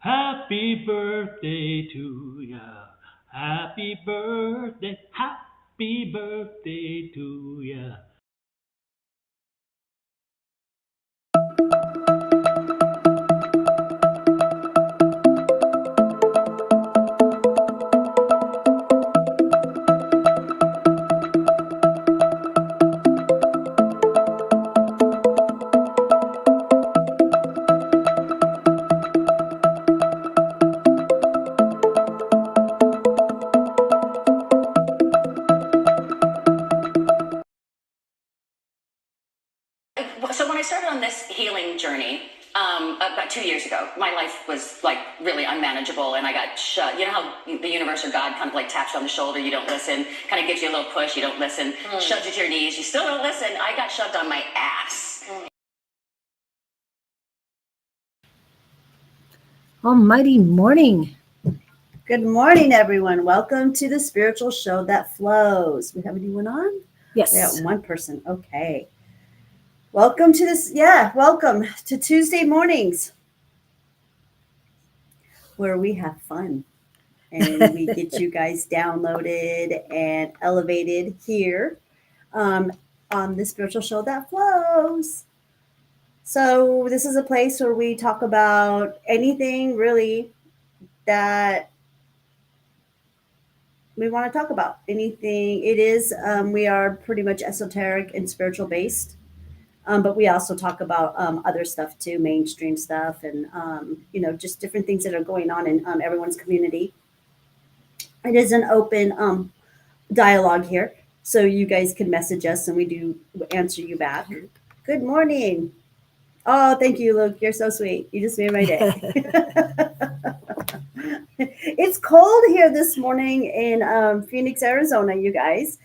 Happy birthday to ya. Happy birthday to ya. So when I started on this healing journey about 2 years ago, my life was like really unmanageable, and I got shut. You know how the universe or God kind of like taps you on the shoulder, you don't listen, kind of gives you a little push, you don't listen, shoves you to your knees, you still don't listen. I got shoved on my ass. Almighty morning. Good morning, everyone. Welcome to the spiritual show that flows. We have anyone on? Yes. We have one person. Okay. Welcome to this. Yeah, welcome to Tuesday mornings where we have fun and we get you guys downloaded and elevated here on the spiritual show that flows. So, this is a place where we talk about anything really that we want to talk about anything. It is, we are pretty much esoteric and spiritual based, but we also talk about other stuff too, mainstream stuff, and just different things that are going on in everyone's community. It is an open dialogue here, so you guys can message us, and we do answer you back. Good morning. Oh, thank you, Luke. You're so sweet. You just made my day. It's cold here this morning in Phoenix, Arizona, you guys.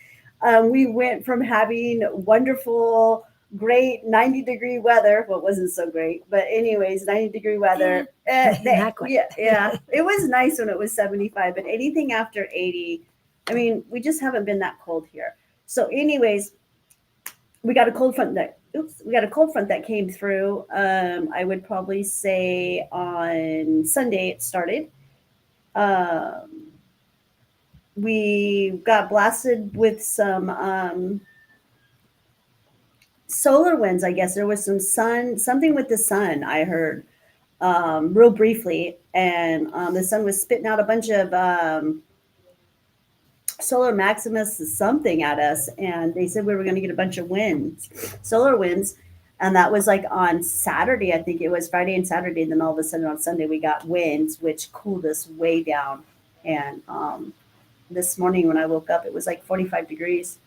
We went from having wonderful, great 90-degree weather. Well, it wasn't so great, but anyways, 90-degree weather. Yeah. It was nice when it was 75, but anything after 80, I mean, we just haven't been that cold here. So anyways, we got a cold front that came through. I would probably say on Sunday it started. We got blasted with some solar winds, I guess. There was something with the sun, I heard real briefly. And the sun was spitting out a bunch of solar maximus something at us. And they said we were going to get a bunch of solar winds. And that was like on Saturday, I think it was Friday and Saturday. And then all of a sudden on Sunday, we got winds, which cooled us way down. And this morning when I woke up, it was like 45 degrees.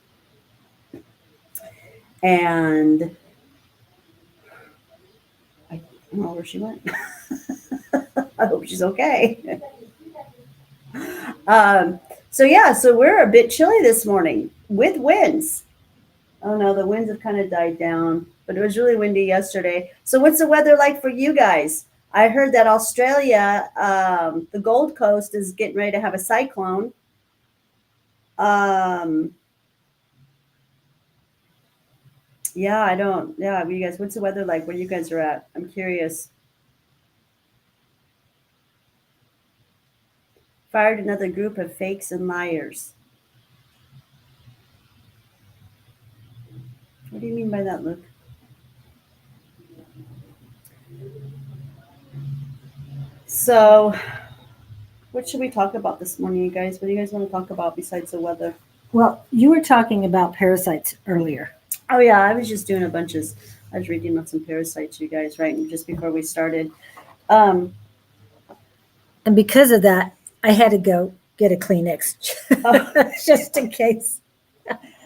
And I don't know where she went. I hope she's okay. So we're a bit chilly this morning with winds. Oh no, the winds have kind of died down, but it was really windy yesterday. So what's the weather like for you guys? I heard that Australia, the Gold Coast, is getting ready to have a cyclone. Yeah, you guys, what's the weather like where you guys are at? I'm curious. Fired another group of fakes and liars. What do you mean by that, Luke? So, what should we talk about this morning, you guys? What do you guys want to talk about besides the weather? Well, you were talking about parasites earlier. Oh, yeah, I was just doing I was reading on some parasites, you guys, right? Just before we started. And because of that, I had to go get a Kleenex just in case.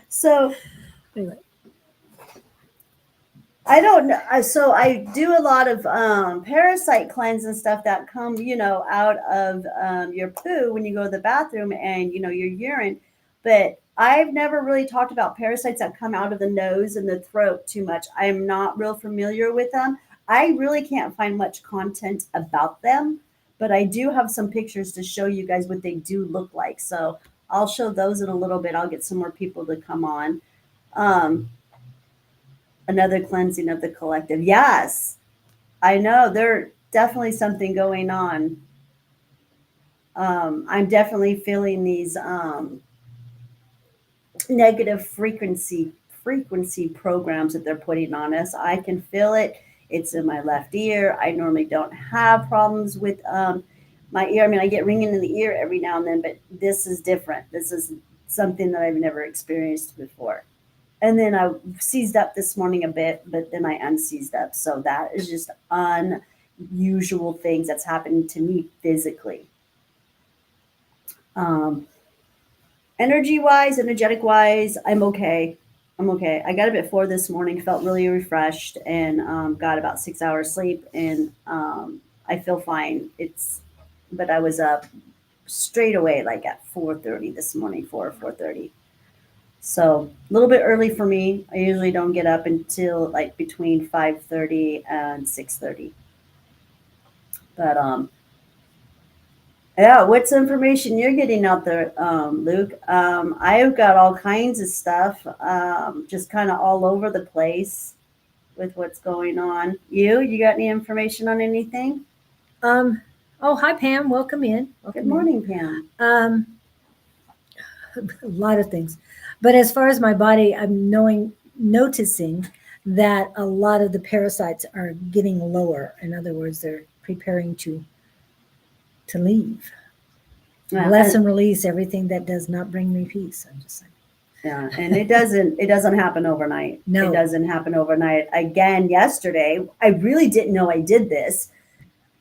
So, Anyway. I don't know. So I do a lot of parasite cleanse and stuff that come, out of your poo when you go to the bathroom and, your urine. But I've never really talked about parasites that come out of the nose and the throat too much. I am not real familiar with them. I really can't find much content about them, but I do have some pictures to show you guys what they do look like. So I'll show those in a little bit. I'll get some more people to come on. Another cleansing of the collective. Yes, I know definitely something going on. I'm definitely feeling these negative frequency programs that they're putting on us. I can feel it. It's in my left ear. I normally don't have problems with my ear. I mean, I get ringing in the ear every now and then, but this is different. This is something that I've never experienced before. And then I seized up this morning a bit, but then I unseized up. So that is just unusual things that's happening to me physically. Um, energetic wise, I'm okay. I'm okay. I got up at 4 this morning, felt really refreshed, and got about 6 hours sleep, and I feel fine. But I was up straight away, like at 4:30 this morning, 4:30. So a little bit early for me. I usually don't get up until like between 5:30 and 6:30. But yeah, what's the information you're getting out there, Luke? I've got all kinds of stuff, just kind of all over the place with what's going on. You got any information on anything? Um, oh, hi, Pam. Welcome in. Good Welcome in. morning, Pam. A lot of things. But as far as my body, I'm noticing that a lot of the parasites are getting lower. In other words, they're preparing to leave. Yeah, Bless and, and release everything that does not bring me peace. I'm just saying. yeah, and it doesn't happen overnight. No. It doesn't happen overnight. Again, yesterday, I really didn't know I did this.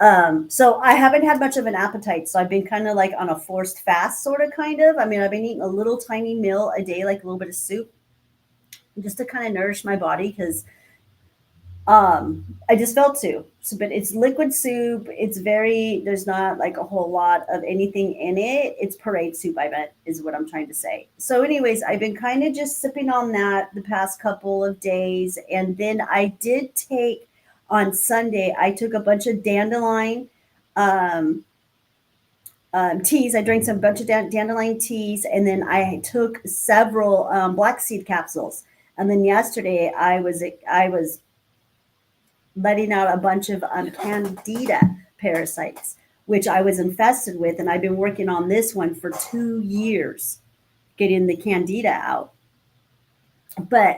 So I haven't had much of an appetite. So I've been kind of like on a forced fast, sort of kind of. I mean, I've been eating a little tiny meal a day, like a little bit of soup, just to kind of nourish my body because I just felt to. So, but it's liquid soup. There's not like a whole lot of anything in it. It's parade soup, I bet, is what I'm trying to say. So, anyways, I've been kind of just sipping on that the past couple of days. And then I did take on Sunday, I took a bunch of dandelion um, teas. I drank some bunch of dandelion teas, and then I took several black seed capsules. And then yesterday, I was letting out a bunch of candida parasites, which I was infested with, and I've been working on this one for 2 years, getting the candida out. But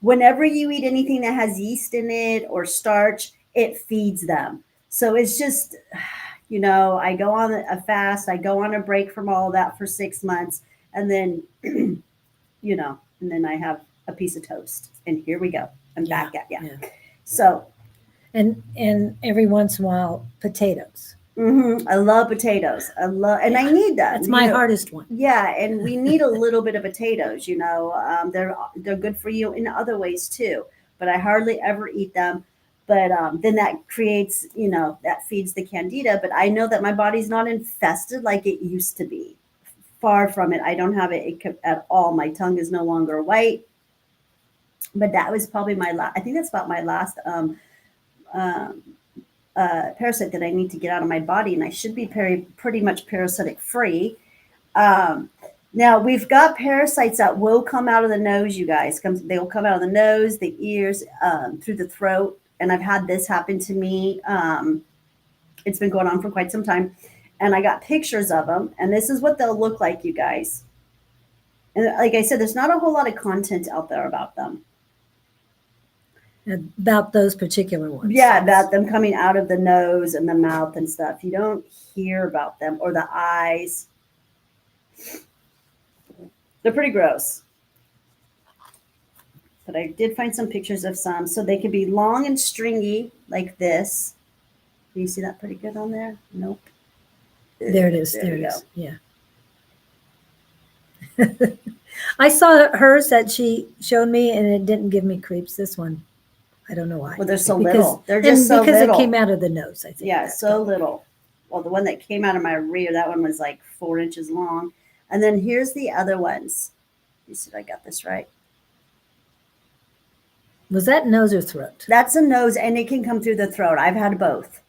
whenever you eat anything that has yeast in it or starch, it feeds them. So it's just, I go on a fast, I go on a break from all of that for 6 months, and then, and then I have a piece of toast, and here we go. I'm back at you. Yeah. So, and every once in a while, potatoes. I love potatoes. And I need them. That's my hardest one. Yeah, and we need a little bit of potatoes. They're good for you in other ways too. But I hardly ever eat them. But then that creates, that feeds the candida. But I know that my body's not infested like it used to be. Far from it. I don't have it at all. My tongue is no longer white. But that was probably my last. I think that's about my last parasite that I need to get out of my body, and I should be pretty much parasitic free. Now we've got parasites that will come out of the nose, you guys. They will come out of the nose, the ears, through the throat, and I've had this happen to me. It's been going on for quite some time, and I got pictures of them, and this is what they'll look like, you guys. And like I said, there's not a whole lot of content out there about them. About those particular ones. Yeah, about them coming out of the nose and the mouth and stuff. You don't hear about them, or the eyes. They're pretty gross. But I did find some pictures of some. So they can be long and stringy like this. Do you see that pretty good on there? Nope. There it is. There it is. Yeah. I saw hers that she showed me, and it didn't give me creeps. This one, I don't know why. Well, they're so little. They're just so because little. It came out of the nose, I think. Yeah, so little. Well, the one that came out of my rear, that one was like 4 inches long. And then here's the other ones. You see if I got this right. Was that nose or throat? That's a nose, and it can come through the throat. I've had both.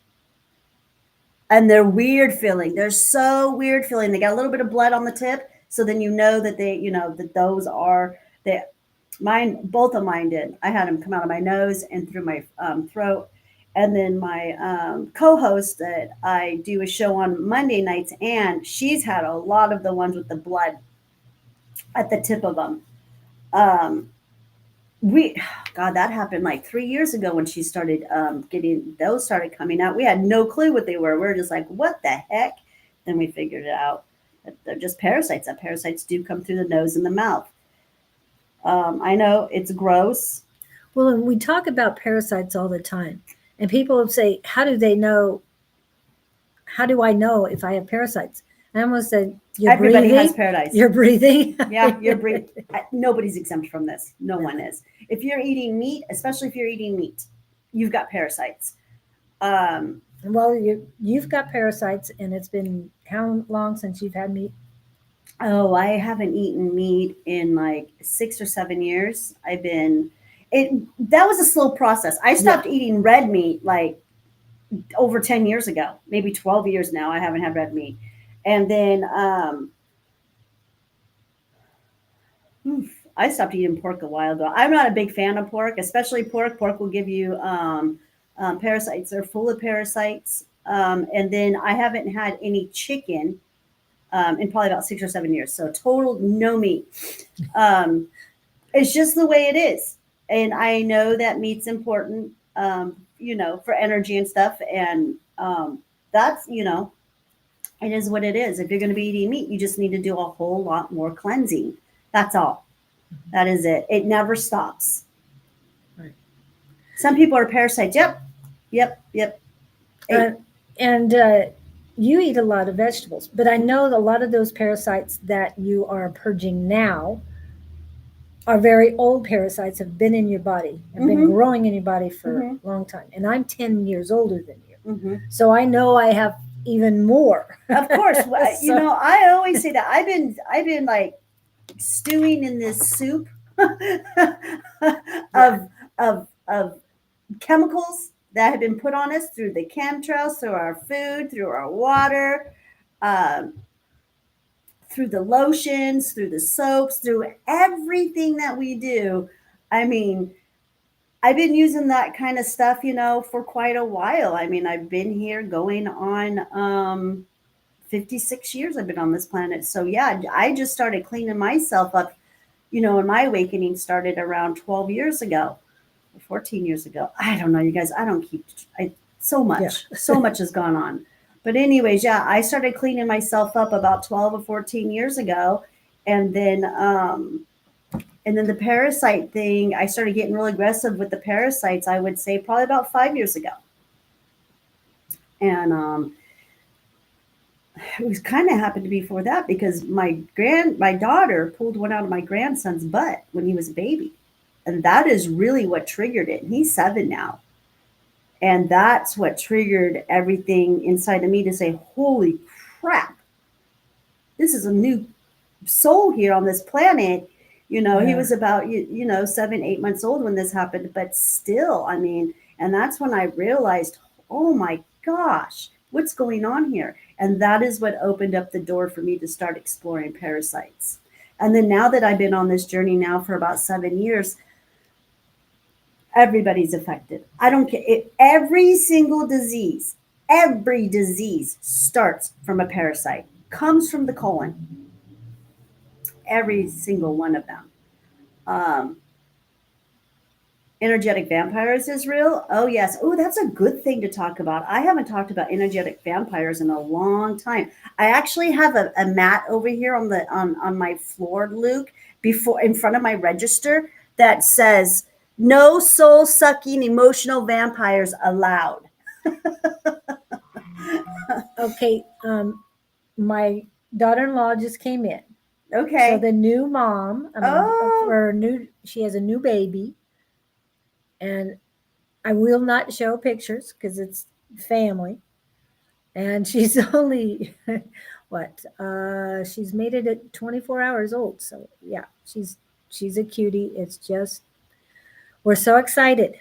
And they're weird feeling. They're so weird feeling. They got a little bit of blood on the tip. So then that those are mine. Both of mine did. I had them come out of my nose and through my throat, And then my co-host that I do a show on Monday nights, and she's had a lot of the ones with the blood at the tip of them. Um, we God, that happened like 3 years ago when she started getting those started coming out. We had no clue what they were. We are just like, what the heck? Then we figured it out. That they're just parasites. That parasites do come through the nose and the mouth. I know it's gross. Well, and we talk about parasites all the time, and people say, "How do they know? How do I know if I have parasites?" I almost said, "You're Everybody has breathing. paradise. You're breathing." Yeah, you're breathing. Nobody's exempt from this. No one is. If you're eating meat, especially if you're eating meat, you've got parasites. Well, you've got parasites, and it's been how long since you've had meat? Oh, I haven't eaten meat in like 6 or 7 years. That was a slow process. I stopped eating red meat like over 10 years ago, maybe 12 years now. I haven't had red meat. And then I stopped eating pork a while ago. I'm not a big fan of pork, especially pork. Pork will give you parasites. They're full of parasites. And then I haven't had any chicken in probably about 6 or 7 years. So total no meat. It's just the way it is. And I know that meat's important, for energy and stuff. And that's, it is what it is. If you're going to be eating meat, you just need to do a whole lot more cleansing. That's all. That is it. It never stops. Right. Some people are parasites. Yep. And you eat a lot of vegetables, but I know that a lot of those parasites that you are purging now are very old parasites, have been in your body, have been growing in your body for a long time. And I'm 10 years older than you. So I know I have even more. Of course. I always say that I've been like stewing in this soup of chemicals that have been put on us through the chemtrails, through our food, through our water, through the lotions, through the soaps, through everything that we do. I mean, I've been using that kind of stuff, for quite a while. I mean, I've been here going on 56 years I've been on this planet. So yeah, I just started cleaning myself up, and my awakening started around 12 years ago, 14 years ago. I don't know, you guys, I don't keep, so much has gone on. But anyways, yeah, I started cleaning myself up about 12 or 14 years ago. And then the parasite thing, I started getting really aggressive with the parasites, I would say probably about 5 years ago. And it was kind of happened to be before that because my daughter pulled one out of my grandson's butt when he was a baby. And that is really what triggered it. And he's 7 now. And that's what triggered everything inside of me to say, holy crap, this is a new soul here on this planet. He was about, 7, 8 months old when this happened. But still, I mean, and that's when I realized, oh my gosh, what's going on here? And that is what opened up the door for me to start exploring parasites. And then now that I've been on this journey now for about 7 years, everybody's affected. I don't care. Every disease starts from a parasite, comes from the colon. Every single one of them. Energetic vampires is real. Oh, yes. Oh, that's a good thing to talk about. I haven't talked about energetic vampires in a long time. I actually have a mat over here on my floor, Luke, in front of my register that says, no soul-sucking emotional vampires allowed. Okay. My daughter-in-law just came in. Okay. So the new mom, she has a new baby. And I will not show pictures because it's family. And she's only, she's made it at 24 hours old. So yeah, she's a cutie. It's just, we're so excited.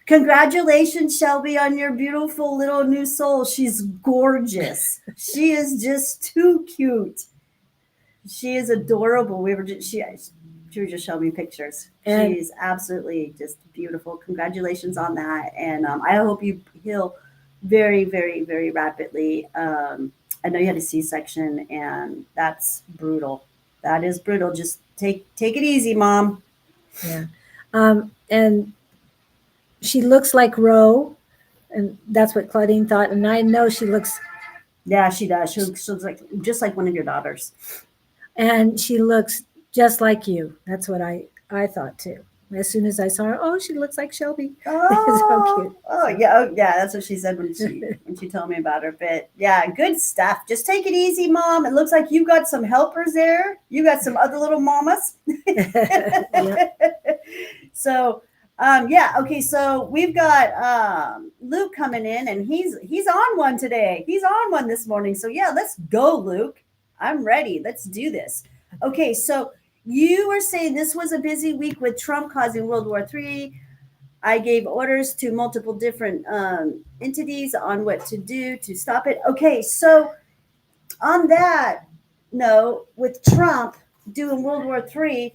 Congratulations, Shelby, on your beautiful little new soul. She's gorgeous. She is just too cute. She is adorable. She was just showing me pictures. And She's absolutely just beautiful. Congratulations on that. And I hope you heal very, very, very rapidly. I know you had a C-section, and that's brutal. That is brutal. Just take it easy, Mom. yeah, and she looks like Ro, and that's what Claudine thought. And I know she looks, Yeah, she does. She looks like just like one of your daughters. and she looks just like you. That's what I thought too. As soon as I saw her, oh, she looks like Shelby. So cute. Oh yeah. That's what she said when she told me about her. But yeah, good stuff. Just take it easy, Mom. It looks like you got some helpers there. You got some other little mamas. Yep. So yeah, okay. So we've got Luke coming in, and he's on one today. He's on one this morning. So yeah, let's go, Luke. I'm ready. Let's do this. Okay, so you were saying this was a busy week with Trump causing World War III. I gave orders to multiple different entities on what to do to stop it. Okay, so on that note, with Trump doing World War III,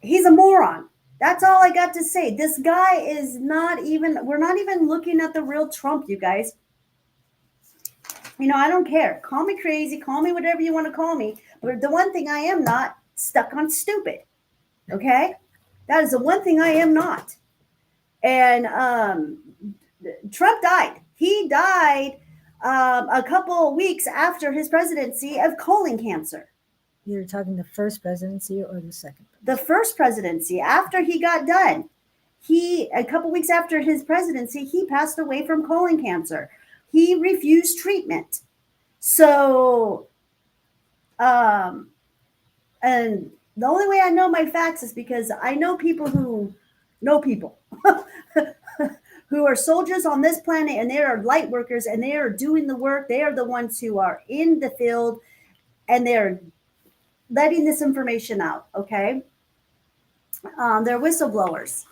he's a moron. That's all I got to say. This guy is we're not even looking at the real Trump, you guys. I don't care. Call me crazy, call me whatever you want to call me. But the one thing I am not, stuck on stupid. Okay? That is the one thing I am not. And Trump died. He died a couple weeks after his presidency of colon cancer. You're talking the first presidency or the second? The first presidency, after he got done. A couple weeks after his presidency, he passed away from colon cancer. He refused treatment. So, and the only way I know my facts is because I know people who know people who are soldiers on this planet, and they are light workers, and they are doing the work. They are the ones who are in the field, and they're letting this information out. Okay. They're whistleblowers.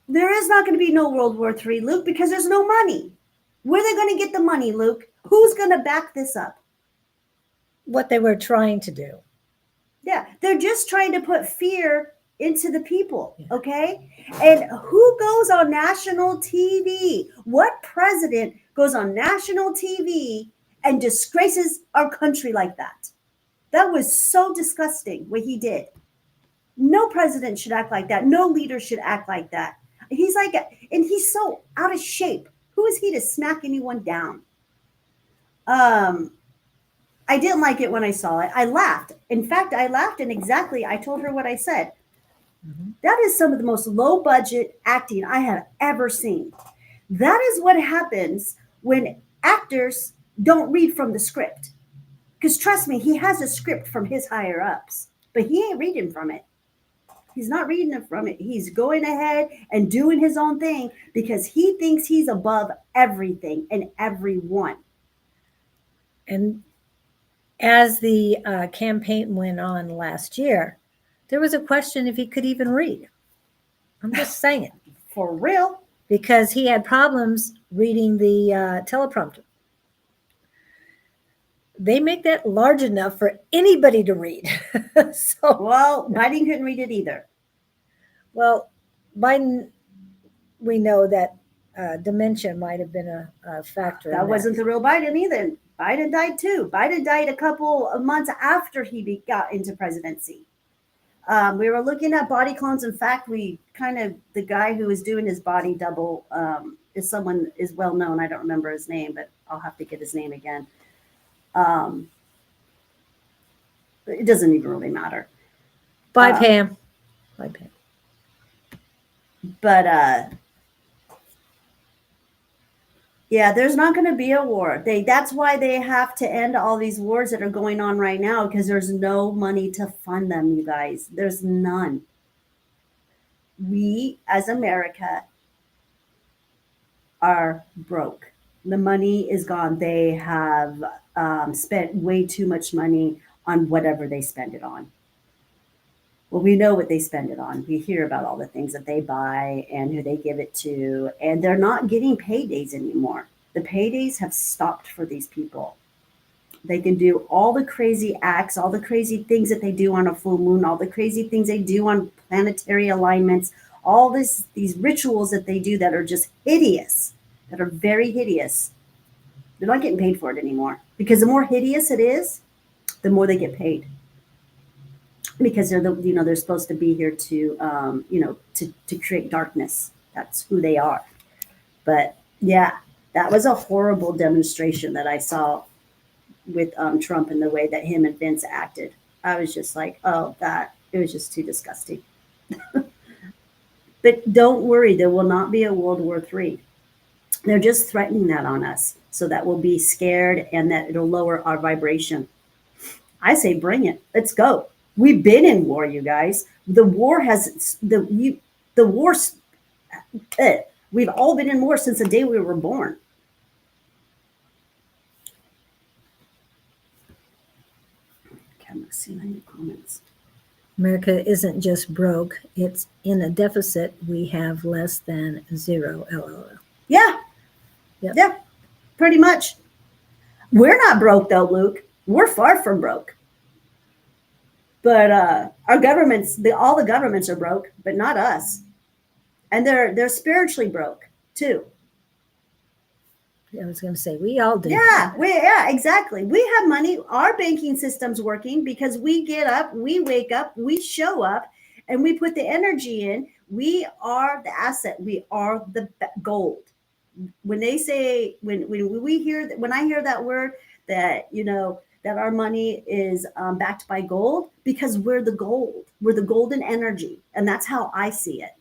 There is not going to be no World War III, Luke, because there's no money. Where are they going to get the money, Luke? Who's going to back this up? What they were trying to do. Yeah, they're just trying to put fear into the people, okay? And who goes on national TV? What president goes on national TV and disgraces our country like that? That was so disgusting what he did. No president should act like that. No leader should act like that. And he's so out of shape. Who is he to smack anyone down? I didn't like it when I saw it. I laughed. In fact, I laughed, and I told her what I said. Mm-hmm. That is some of the most low budget acting I have ever seen. That is what happens when actors don't read from the script. Because trust me, he has a script from his higher ups, but he ain't reading from it. He's not reading it from it. He's going ahead and doing his own thing because he thinks he's above everything and everyone. And as the campaign went on last year, there was a question if he could even read. I'm just saying. For real? Because he had problems reading the teleprompter. They make that large enough for anybody to read. Well, Biden couldn't read it either. Well, Biden, we know that dementia might have been a factor. That wasn't the real Biden either. Biden died too. Biden died a couple of months after he got into presidency. We were looking at body clones. In fact, the guy who was doing his body double is well known. I don't remember his name, but I'll have to get his name again. It doesn't even really matter. Bye, Pam. Bye, Pam. But yeah, there's not going to be a war. That's why they have to end all these wars that are going on right now, because there's no money to fund them, you guys. There's none. We, as America, are broke. The money is gone. They have spent way too much money on whatever they spend it on. Well, we know what they spend it on. We hear about all the things that they buy and who they give it to, and they're not getting paydays anymore. The paydays have stopped for these people. They can do all the crazy acts, all the crazy things that they do on a full moon, all the crazy things they do on planetary alignments, all these rituals that they do that are just hideous, that are very hideous. They're not getting paid for it anymore because the more hideous it is, the more they get paid. Because they're supposed to be here to to create darkness. That's who they are. But yeah, that was a horrible demonstration that I saw with Trump and the way that him and Vince acted. I was just like, oh, that it was just too disgusting. But don't worry, there will not be a World War III. They're just threatening that on us so that we'll be scared and that it'll lower our vibration. I say, bring it. Let's go. We've been in war, you guys. The war has the war. We've all been in war since the day we were born. Okay, I'm not seeing any comments. America isn't just broke, it's in a deficit. We have less than zero. LOL. Yeah. Yep. Yeah, pretty much. We're not broke though, Luke. We're far from broke. But our governments, all the governments are broke, but not us. And they're spiritually broke too. I was going to say, we all do. Yeah, exactly. We have money. Our banking system's working because we get up, we wake up, we show up, and we put the energy in. We are the asset. We are the gold. When they say, when I hear that word, that that our money is backed by gold, because we're the gold. We're the golden energy, and that's how I see it.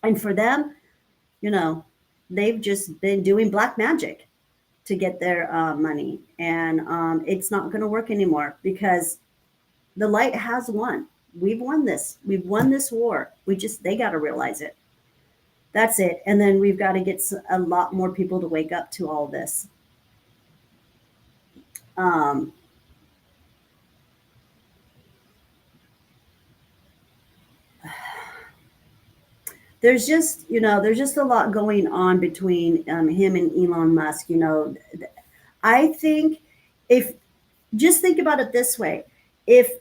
And for them, they've just been doing black magic to get their money, and it's not going to work anymore because the light has won. We've won this. We've won this war. They got to realize it. That's it. And then we've got to get a lot more people to wake up to all this. There's just a lot going on between him and Elon Musk. I think just think about it this way. If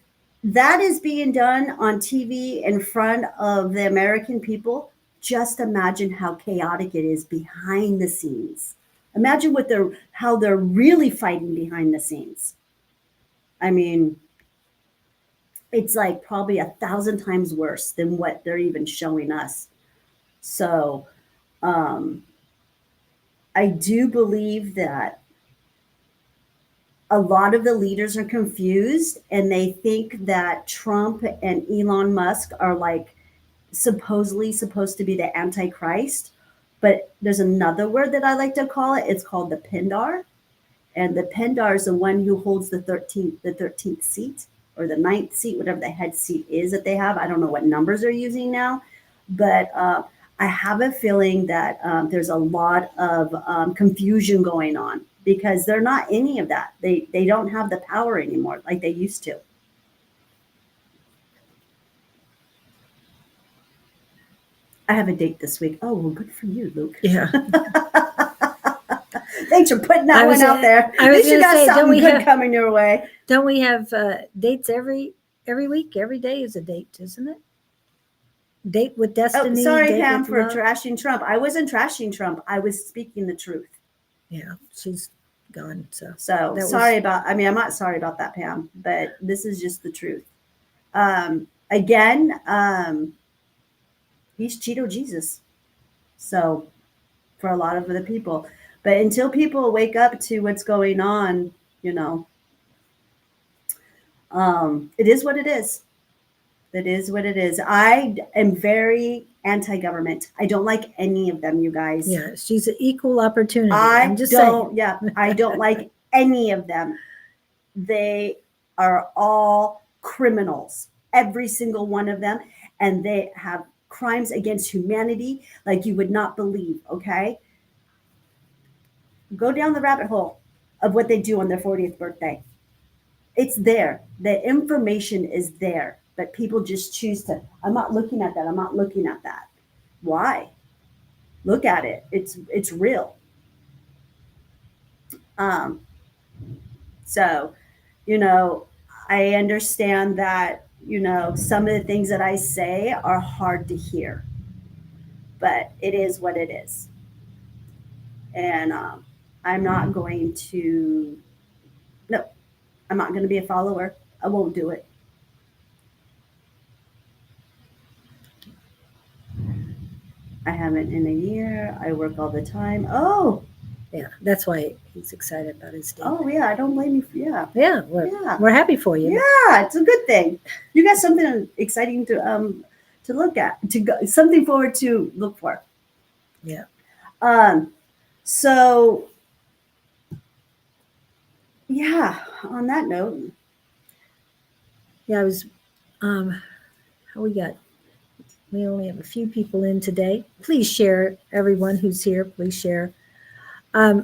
that is being done on TV in front of the American people, just imagine how chaotic it is behind the scenes. Imagine how they're really fighting behind the scenes. I mean, it's like probably 1,000 times worse than what they're even showing us. So I do believe that a lot of the leaders are confused and they think that Trump and Elon Musk are like supposedly supposed to be the Antichrist. But there's another word that I like to call it. It's called the Pindar. And the Pindar is the one who holds the 13th seat or the 9th seat, whatever the head seat is that they have. I don't know what numbers they're using now. But I have a feeling that there's a lot of confusion going on because they're not any of that. They don't have the power anymore like they used to. I have a date this week. Oh, well, good for you, Luke. Yeah. Thanks for putting that one out there. At least you got something good coming your way. Don't we have dates every week? Every day is a date, isn't it? Date with destiny. Oh, sorry, Pam, for trashing Trump. I wasn't trashing Trump. I was speaking the truth. Yeah, she's gone. So sorry about. I mean, I'm not sorry about that, Pam. But this is just the truth. Again, he's Cheeto Jesus. So for a lot of the people, but until people wake up to what's going on, it is what it is. That is what it is. I am very anti-government. I don't like any of them, you guys. Yeah, she's an equal opportunity. I don't like any of them. They are all criminals, every single one of them, and they have crimes against humanity like you would not believe, okay? Go down the rabbit hole of what they do on their 40th birthday. It's there. The information is there. But people just choose to, I'm not looking at that. I'm not looking at that. Why? Look at it. It's real. So, I understand that, some of the things that I say are hard to hear, but it is what it is. And I'm not going to, no, I'm not going to be a follower. I won't do it. I haven't in a year. I work all the time. Oh, Yeah, that's why he's excited about his day. oh yeah. Don't blame me. Yeah. Yeah, we're happy for you. Yeah, it's a good thing. You got something exciting to look at, to go, something forward to look for. Yeah. So yeah, on that note, Yeah, I was how we only have a few people in today. Please share, everyone who's here, please share. I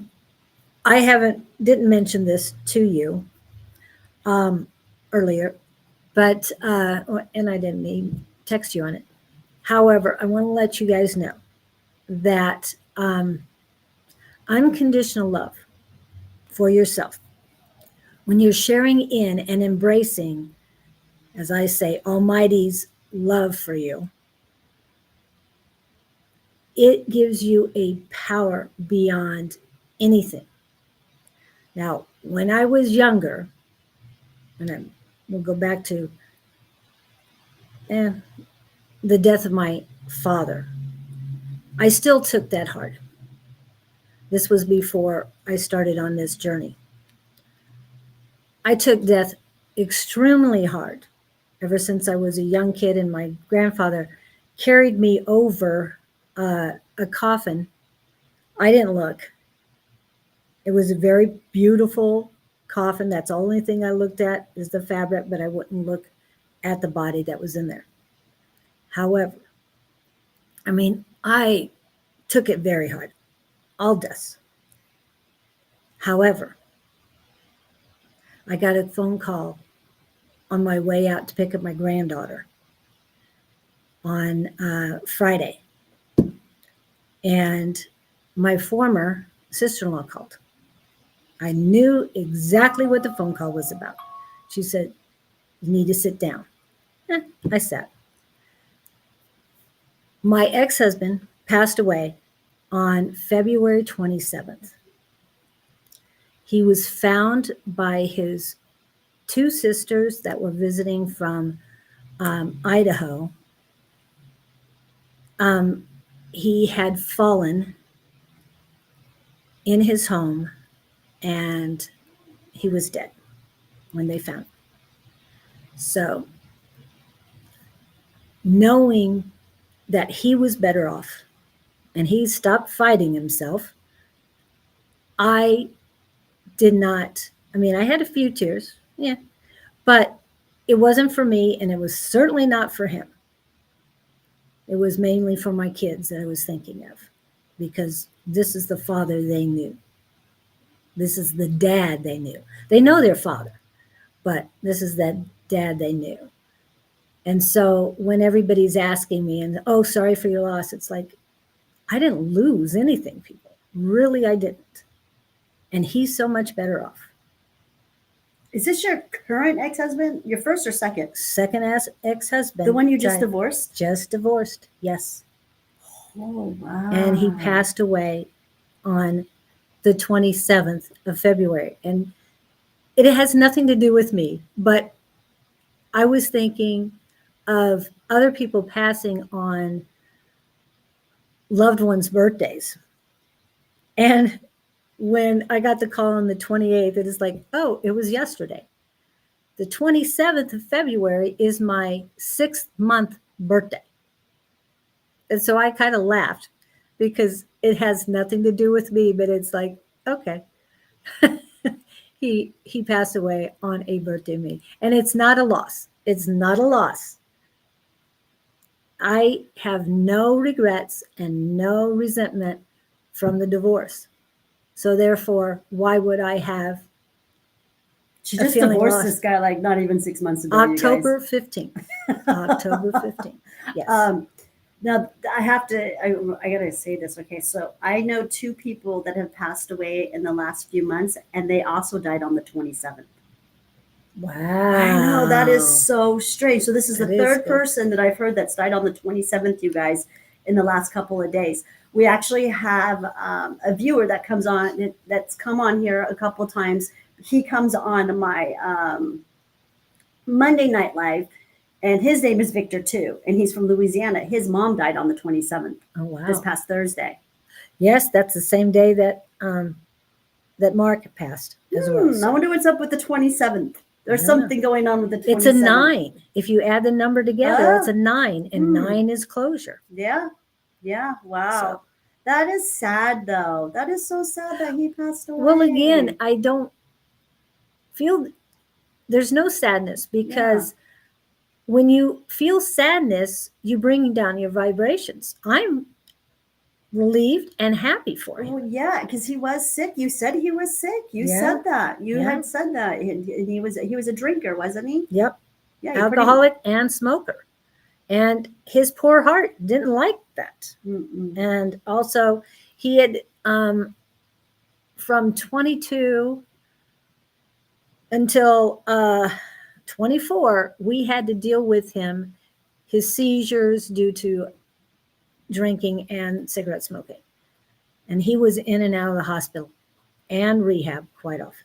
didn't mention this to you earlier, but and I didn't even text you on it. However, I want to let you guys know that unconditional love for yourself, when you're sharing in and embracing, as I say, Almighty's love for you, it gives you a power beyond anything. Now, when I was younger, and we'll go back to the death of my father, I still took that hard. This was before I started on this journey. I took death extremely hard ever since I was a young kid, and my grandfather carried me over a coffin. I didn't look. It was a very beautiful coffin. That's the only thing I looked at is the fabric, but I wouldn't look at the body that was in there. However, I took it very hard, all deaths. However, I got a phone call on my way out to pick up my granddaughter on Friday. And my former sister-in-law called. I knew exactly what the phone call was about. She said, "You need to sit down." I sat. My ex-husband passed away on February 27th. He was found by his two sisters that were visiting from Idaho. He had fallen in his home and he was dead when they found him. So, knowing that he was better off and he stopped fighting himself, I did not, I had a few tears, yeah, but it wasn't for me and it was certainly not for him. It was mainly for my kids that I was thinking of, because this is the father they knew. This is the dad they knew. They know their father, but this is that dad they knew. And so when everybody's asking me, and oh, sorry for your loss, it's like, I didn't lose anything, people. Really, I didn't. And he's so much better off. is this your current ex-husband? Your first or second? Second ex-husband. The one you just divorced? Just divorced, yes. Oh, wow. And he passed away on the 27th of February. And it has nothing to do with me, but I was thinking of other people passing on loved ones' birthdays. And when I got the call on the 28th, it is like, oh, it was yesterday. The 27th of February is my 6th-month birthday. And so I kind of laughed because it has nothing to do with me, but it's like, okay. He passed away on a birthday of me. And it's not a loss. It's not a loss. I have no regrets and no resentment from the divorce. So therefore, why would I have She a just feeling divorced lost? this guy like not even 6 months ago. October 15th. October 15th. Yes. Now I have to. I gotta say this. Okay, so I know two people that have passed away in the last few months, and they also died on the 27th. Wow. I know that is so strange. So this is the That is third good. person that I've heard that's died on the 27th, you guys, in the last couple of days. We actually have a viewer that comes on that's come on here a couple times. He comes on my Monday Night Live, and his name is Victor too, and he's from Louisiana. His mom died on the 27th, Oh this wow. past Thursday. Yes, that's the same day that that Mark passed as well. I So wonder what's up with the 27th. There's I don't know. something going on with the 27th. it's a 9. If you add the number together, it's Ah. a 9, and 9 is closure. Yeah. Yeah. Wow. So That is sad though. That is so sad that he passed away. well, again, I don't feel there's no sadness because when you feel sadness, you bring down your vibrations. I'm relieved and happy for him. Well, yeah, because he was sick. You said he was sick. You Yeah. said that. You Yeah. had said that. And he was a drinker, wasn't he? Yep, Yeah. he alcoholic and smoker. And his poor heart didn't like that. Mm-mm. And also, he had from 22 until 24, we had to deal with him, his seizures due to drinking and cigarette smoking. And he was in and out of the hospital and rehab quite often.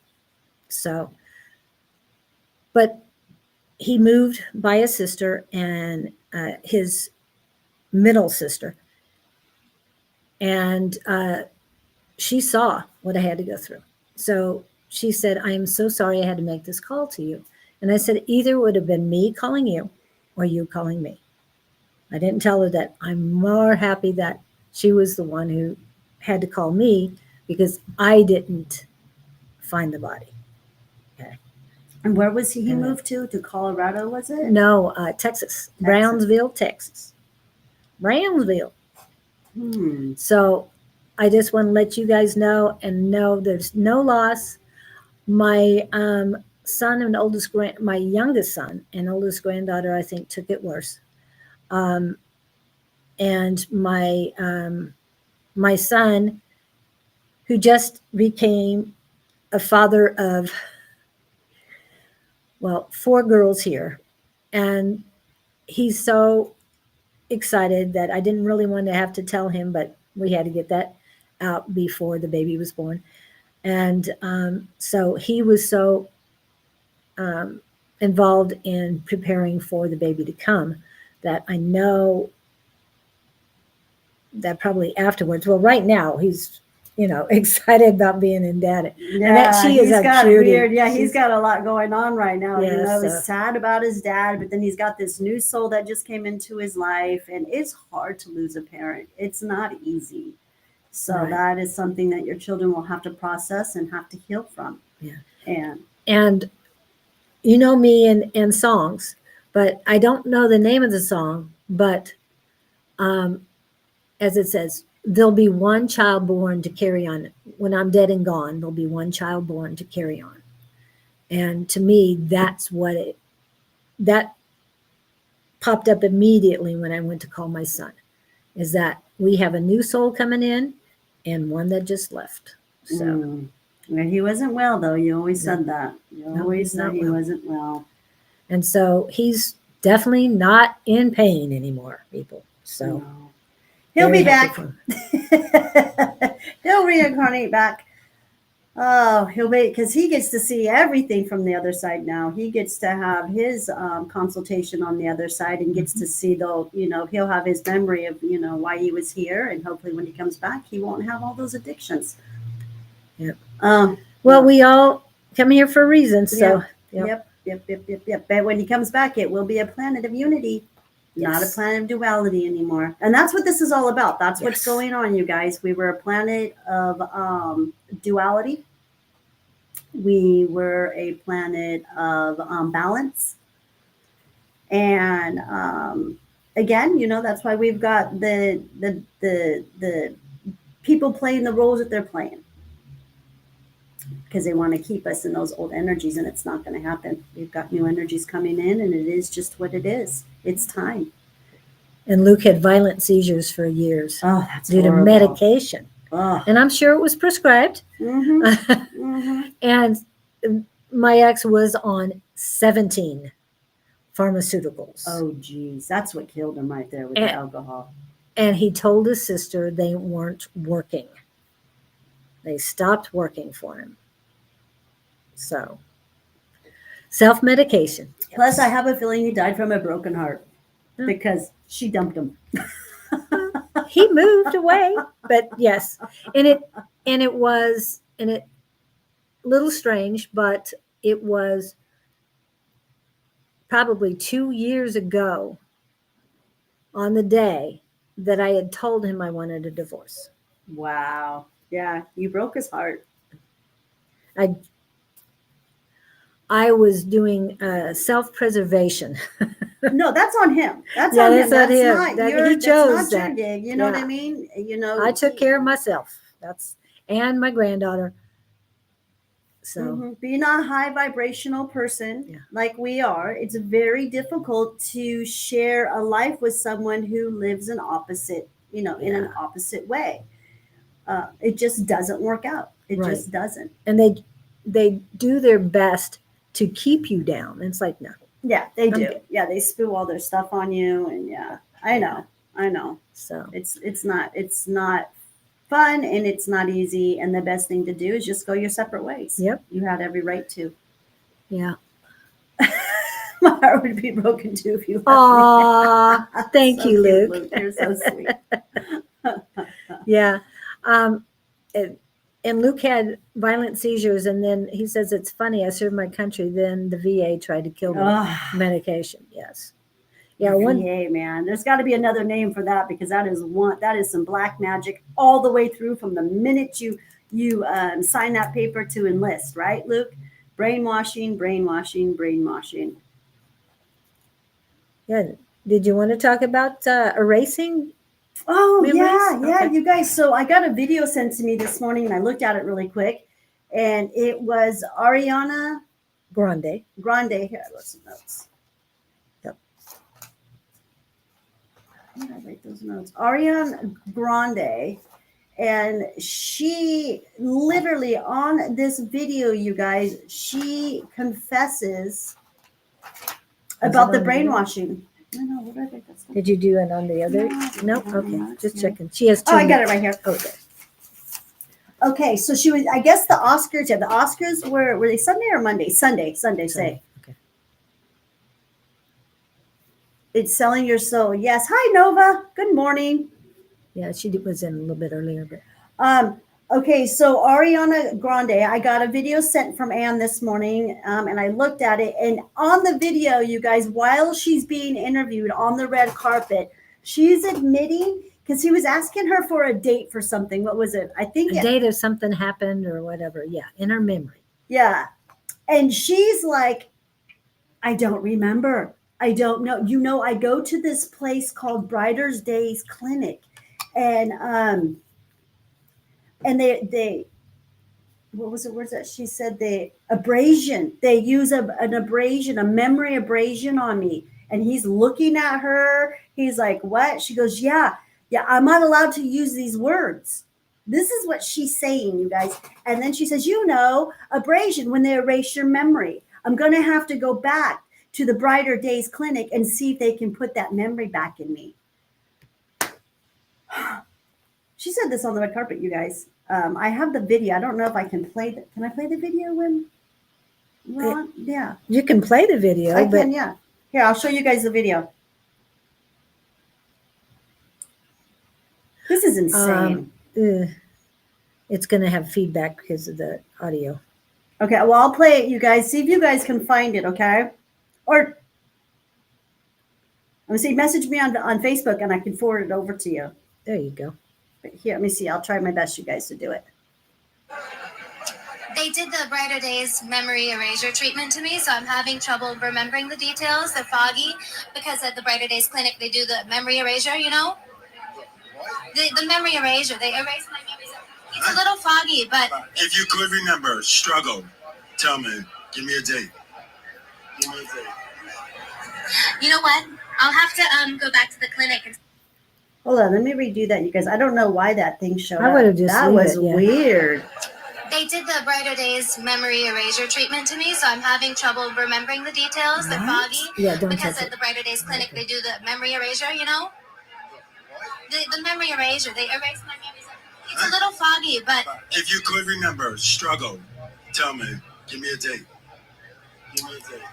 So, but he moved by his sister and his middle sister. And she saw what I had to go through. So she said, I am so sorry I had to make this call to you. And I said, either would have been me calling you or you calling me. I didn't tell her that I'm more happy that she was the one who had to call me because I didn't find the body. And where was he? He And- moved to Colorado, was it? No, Texas, Brownsville, Texas. Brownsville. Hmm. So I just want to let you guys know and know there's no loss. My son and my youngest son and oldest granddaughter, I think, took it worse. And my son, who just became a father of, well, 4 girls here, and he's so excited that I didn't really want to have to tell him, but we had to get that out before the baby was born. And so he was so involved in preparing for the baby to come that I know that probably afterwards, well, right now he's, excited about being in dad. Yeah, And that she is he's a got cutie. weird. Yeah, he's She's- got a lot going on right now. Yeah, he's so- sad about his dad, but then he's got this new soul that just came into his life, and it's hard to lose a parent. It's not easy. So Right. that is something that your children will have to process and have to heal from. Yeah. And you know me and songs, but I don't know the name of the song, but as it says, there'll be one child born to carry on. When I'm dead and gone, there'll be one child born to carry on. And to me, that's that popped up immediately when I went to call my son, is that we have a new soul coming in and one that just left. So yeah, he wasn't well though. You always No. said that. You No, always he's said not he well. wasn't well. and so he's definitely not in pain anymore, people. So No. He'll very be back. happy for him. He'll reincarnate back. Oh, he'll be, because he gets to see everything from the other side now. He gets to have his consultation on the other side and gets to see, though, he'll have his memory of, why he was here. And hopefully when he comes back, he won't have all those addictions. Yep. Um, Well, we all come here for a reason. So Yep. Yep. But when he comes back, it will be a planet of unity. Not a Yes. planet of duality anymore. And that's what this is all about. That's what's Yes. going on, you guys. We were a planet of duality. We were a planet of balance. And again, that's why we've got the people playing the roles that they're playing. Because they want to keep us in those old energies, and it's not going to happen. We've got new energies coming in, and it is just what it is. It's time. And Luke had violent seizures for years Oh, that's due to horrible. medication. Oh. And I'm sure it was prescribed. Mm-hmm. Mm-hmm. And my ex was on 17 pharmaceuticals. Oh, geez. That's what killed him right there with the And- alcohol. And he told his sister they weren't working. They stopped working for him. So, self-medication. Plus, I have a feeling he died from a broken heart Yeah. because she dumped him. He moved away, but yes. And it was a little strange, but it was probably 2 years ago on the day that I had told him I wanted a divorce. Wow. Yeah, you broke his heart. I was doing self-preservation. No, that's on him. That's Yeah, on that's him. on That's him. not That- your. he That's chose not your that. gig. You know what I Yeah. mean? You know. I took care of myself. And my granddaughter. So Mhm. Being a high vibrational person Yeah. like we are, it's very difficult to share a life with someone who lives an opposite, in an Yeah. opposite way. It just doesn't work out. It Right. just doesn't. and they do their best to keep you down. It's like, no. Yeah, they do. Okay. Yeah, they spew all their stuff on you, and yeah, I know. So It's not fun, and it's not easy. And the best thing to do is just go your separate ways. Yep. You had every right to. yeah. My heart would be broken too if you left me. Aw, thank So you, cute, Luke. You're so sweet. Yeah. And Luke had violent seizures, and then he says it's funny. I served my country. Then the VA tried to kill me. Ugh. Medication. Yes. Yeah. One. VA, man. There's got to be another name for that because that is some black magic all the way through from the minute you sign that paper to enlist, right, Luke? Brainwashing. Yeah. Did you want to talk about erasing? Oh, Memories? yeah, Okay. you guys. So I got a video sent to me this morning and I looked at it really quick. And it was Ariana Grande. Grande. Here, I wrote some notes. Yep. Where did I write those notes? Ariana Grande. And she literally on this video, you guys, she confesses about it the on the video? brainwashing. No, what did I write that stuff? Did you do it on the other? No, No. I don't Okay. know. Just Yeah. checking. She has two. Oh, I got it right here. Okay. Okay, so she was. I guess the Oscars. Yeah, the Oscars were they Sunday or Monday? Sunday. Say Okay. it's selling your soul. Yes. Hi, Nova. Good morning. Yeah, she was in a little bit earlier, but Okay, so Ariana Grande, I got a video sent from Anne this morning, and I looked at it. And on the video, you guys, while she's being interviewed on the red carpet, she's admitting because he was asking her for a date for something. What was it? I think a date if something happened or whatever. Yeah, in her memory. Yeah. And she's like, I don't remember. I don't know. I go to this place called Brighter's Days Clinic. And they what was the words that she said? They use an abrasion, a memory abrasion on me. And he's looking at her. He's like, what? She goes, yeah, I'm not allowed to use these words. This is what she's saying, you guys. And then she says, abrasion, when they erase your memory. I'm going to have to go back to the Brighter Days Clinic and see if they can put that memory back in me. She said this on the red carpet, you guys. I have the video. I don't know if I can play that. Can I play the video when we're on? Yeah. You can play the video, I but can, yeah. Here, I'll show you guys the video. This is insane. It's going to have feedback because of the audio. Okay, well, I'll play it, you guys. See if you guys can find it, okay? Or, I'm going to say, message me on Facebook and I can forward it over to you. There you go. But here, let me see. I'll try my best, you guys, to do it. They did the Brighter Days memory erasure treatment to me, so I'm having trouble remembering the details. They're foggy because at the Brighter Days clinic, they do the memory erasure, The memory erasure. They erase my memories. It's a little foggy, but... If you could remember, struggle, tell me. Give me a date. You know what? I'll have to go back to the clinic and Hold on, let me redo that, you guys. I don't know why that thing showed I up. would've just That leave was it, yeah. weird. they did the Brighter Days memory erasure treatment to me, so I'm having trouble remembering the details. They're What? foggy. Yeah, don't Because touch at it. the Brighter Days clinic, they do the memory erasure, you know? The memory erasure, they erase my memories. It's a little foggy, but If you could remember, struggle. Tell me. Give me a date. Give me a date.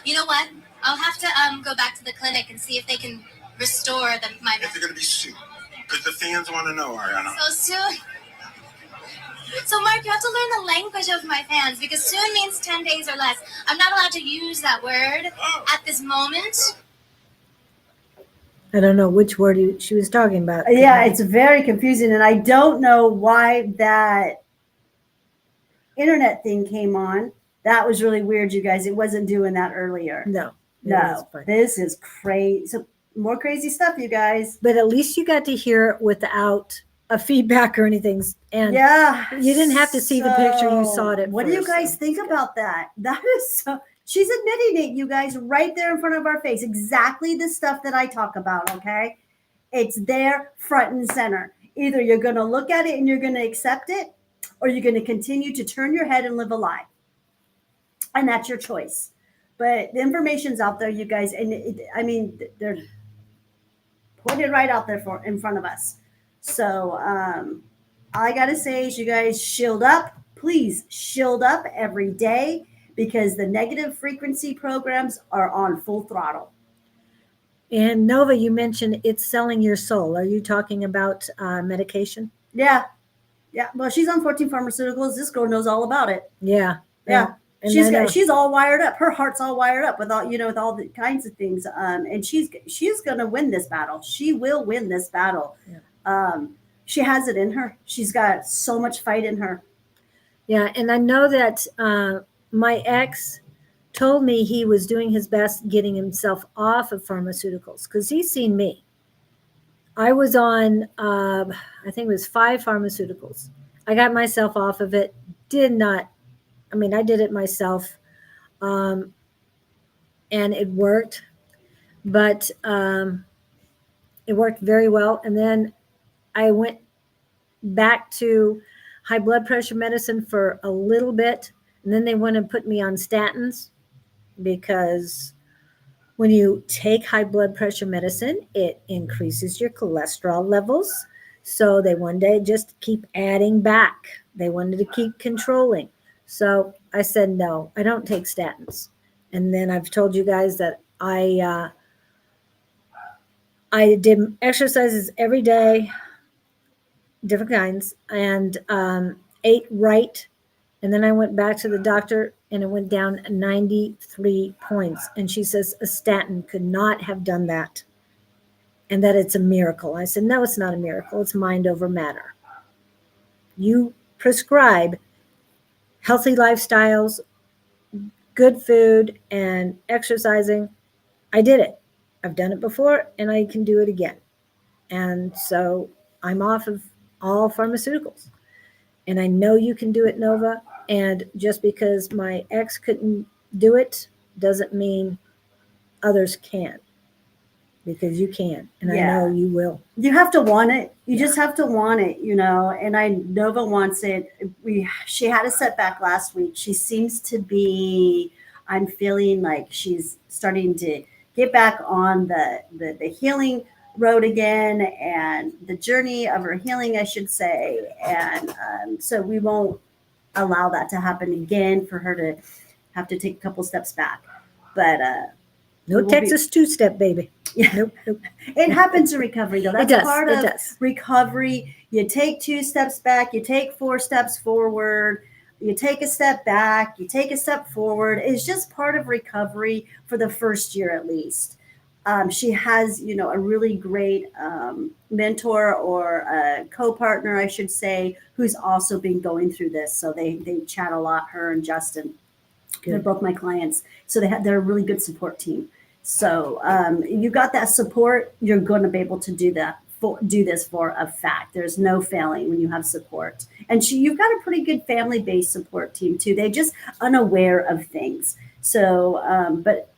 you know what? I'll have to go back to the clinic and see if they can restore my If you're gonna be soon, because the fans want to know, Ariana. so soon. So, Mark, you have to learn the language of my fans because soon means 10 days or less. I'm not allowed to use that word at this moment. I don't know which word she was talking about. Yeah, it's very confusing, and I don't know why that internet thing came on. That was really weird, you guys. It wasn't doing that earlier. No. it No, was fine. this is crazy. So more crazy stuff, you guys. But at least you got to hear it without a feedback or anything. And Yeah, you didn't have to see the picture, you saw it at What do you first, guys so think it's good. about that? That is so. She's admitting it, you guys, right there in front of our face. Exactly the stuff that I talk about. Okay, it's there, front and center. Either you're going to look at it and you're going to accept it, or you're going to continue to turn your head and live a lie. And that's your choice. But the information's out there, you guys, and I mean, they're pointed right out there in front of us. So all I gotta say is, you guys shield up. Please shield up every day because the negative frequency programs are on full throttle. And Nova, you mentioned it's selling your soul. Are you talking about medication? Yeah, yeah. Well, she's on 14 pharmaceuticals. This girl knows all about it. Yeah. Yeah. And She's all wired up. Her heart's all wired up with all with all the kinds of things. And she's gonna win this battle. She will win this battle. Yeah. She has it in her. She's got so much fight in her. Yeah, and I know that my ex told me he was doing his best getting himself off of pharmaceuticals because he's seen me. I was on, I think it was 5 pharmaceuticals. I got myself off of it. I did it myself, and it worked, but it worked very well. And then I went back to high blood pressure medicine for a little bit, and then they went and put me on statins because when you take high blood pressure medicine, it increases your cholesterol levels. So they wanted to just keep adding back. They wanted to keep controlling. So I said, no, I don't take statins. And then I've told you guys that I did exercises every day, different kinds, and ate right. And then I went back to the doctor and it went down 93 points. And she says a statin could not have done that and that it's a miracle. I said, no, it's not a miracle. It's mind over matter. You prescribe healthy lifestyles, good food, and exercising. I did it. I've done it before and I can do it again. And so I'm off of all pharmaceuticals. And I know you can do it, Nova. And just because my ex couldn't do it doesn't mean others can. Because you can. And I know you will. You have to want it. You just have to want it, and Nova wants it. She had a setback last week. She seems to be, I'm feeling like she's starting to get back on the healing road again and the journey of her healing, I should say. And so we won't allow that to happen again for her to have to take a couple steps back. But no Texas two-step, baby. Yeah. Nope. It happens in recovery, though. That's part of does. recovery. You take 2 steps back, you take 4 steps forward, you take a step back, you take a step forward. It's just part of recovery for the first year at least. She has, a really great mentor or a co-partner, I should say, who's also been going through this. So they chat a lot, her and Justin. Good. They're both my clients. So they're a really good support team. So you got that support, you're going to be able to do this for a fact. There's no failing when you have support. And you've got a pretty good family-based support team too. They're just unaware of things. So, but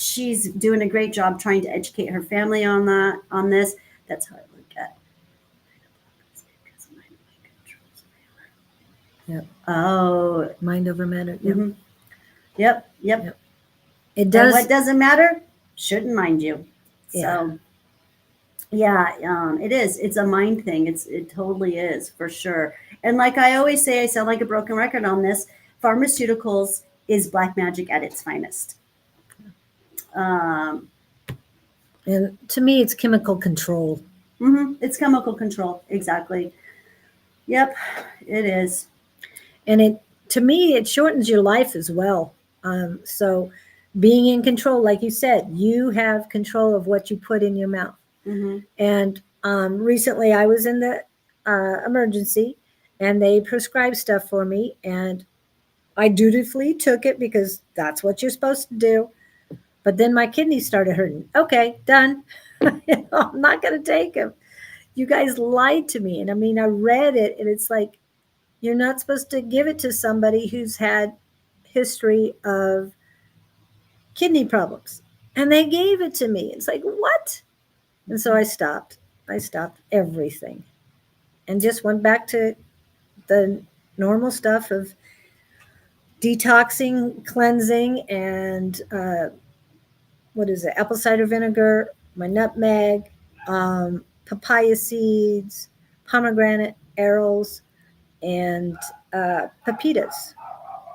she's doing a great job trying to educate her family on this. That's how I look at Yep. Oh, Mind over matter. Yep. mhm. Yep. It And does. what doesn't matter shouldn't mind you. Yeah. So, yeah, it is. It's a mind thing. It totally is for sure. And like I always say, I sound like a broken record on this. Pharmaceuticals is black magic at its finest. Um, And to me, it's chemical control. It's chemical control. Exactly. Yep, it is. And to me, it shortens your life as well. So being in control, like you said, you have control of what you put in your mouth. hmm And recently I was in the emergency and they prescribed stuff for me and I dutifully took it because that's what you're supposed to do. But then my kidneys started hurting. Okay, done. I'm not going to take them. You guys lied to me. And I mean, I read it and it's like, you're not supposed to give it to somebody who's had history of kidney problems. And they gave it to me. It's like, what? And so I stopped. I stopped everything and just went back to the normal stuff of detoxing, cleansing, and what is it? Apple cider vinegar, my nutmeg, papaya seeds, pomegranate arrows, and pepitas.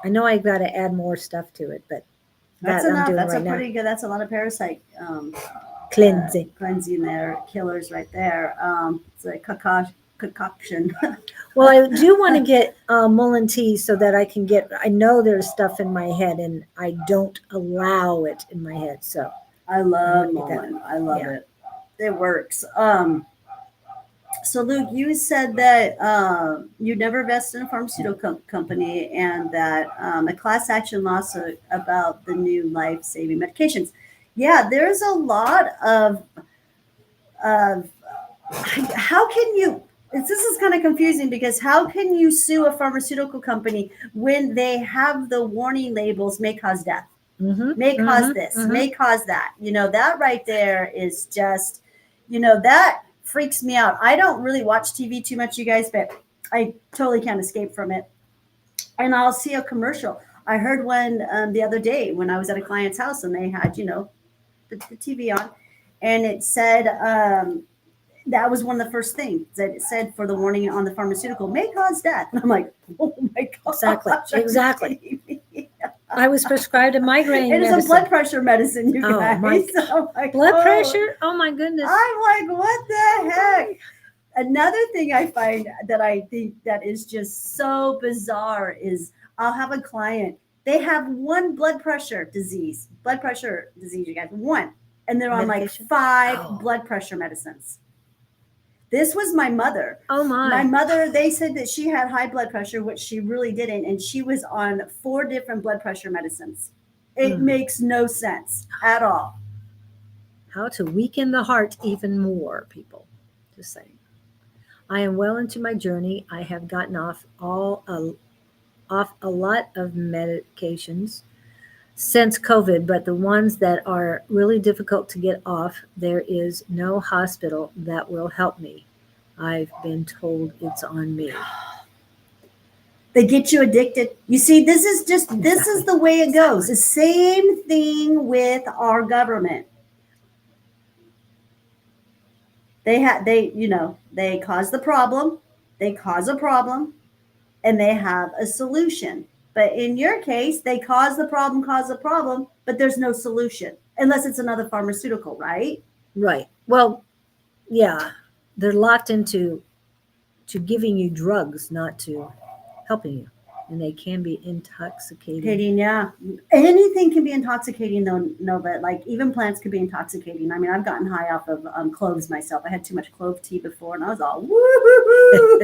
I know I got to add more stuff to it, but That's that I'm enough. doing That's right a now. pretty good. That's a lot of parasite Cleansing. cleansing there, killers right there. It's a concoction. Well, I do want to get Mullen tea so that I can get. I know there's stuff in my head, and I don't allow it in my head. So I love Look at that. Mullen. I love Yeah. it. It works. So Luke, you said that you never invested in a pharmaceutical company, and that a class action lawsuit about the new life-saving medications. Yeah, there's a lot of how can you? This is kind of confusing because how can you sue a pharmaceutical company when they have the warning labels may cause death, may cause this, may cause that? That right there is just, that freaks me out. I don't really watch TV too much, you guys, but I totally can't escape from it. And I'll see a commercial. I heard one the other day when I was at a client's house and they had, the TV on, and it said, that was one of the first things that it said for the warning on the pharmaceutical may cause death. And I'm like, oh my God. Exactly. I was prescribed a migraine It is medicine. a blood pressure medicine, you Oh, guys. my So I'm like, Blood oh. pressure? Oh my goodness. I'm like, what the heck? Another thing I find that I think that is just so bizarre is I'll have a client, they have one blood pressure disease, you guys, one. And they're on like Medication? 5 Oh. blood pressure medicines. This was my mother. Oh My my. mother, they said that she had high blood pressure, which she really didn't. And she was on 4 different blood pressure medicines. It makes no sense at all. How to weaken the heart even more, people. Just saying. I am well into my journey. I have gotten off a lot of medications since COVID, but the ones that are really difficult to get off, there is no hospital that will help me. I've been told it's on me. They get you addicted. You see, this is the way it goes. The same thing with our government. They cause the problem, they cause a problem, and they have a solution. But in your case, they cause the problem, but there's no solution unless it's another pharmaceutical, right? Right. Well, yeah, they're locked into giving you drugs, not to helping you, and they can be intoxicating. Yeah. Anything can be intoxicating, though. No, but like even plants can be intoxicating. I mean, I've gotten high off of cloves myself. I had too much clove tea before, and I was all woo.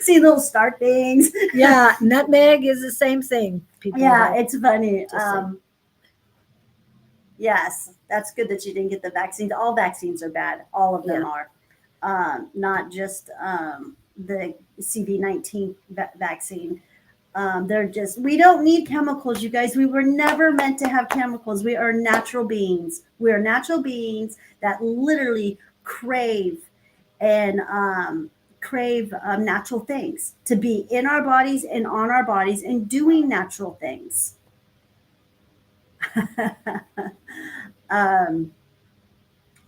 See little star things. Yeah, nutmeg is the same thing. People Yeah, have. it's funny. Just saying. Yes, that's good that you didn't get the vaccines. All vaccines are bad. All of them are. Not just the CV-19 vaccine. They're just, we don't need chemicals, you guys. We were never meant to have chemicals. We are natural beings. We are natural beings that literally crave and natural things, to be in our bodies and on our bodies and doing natural things.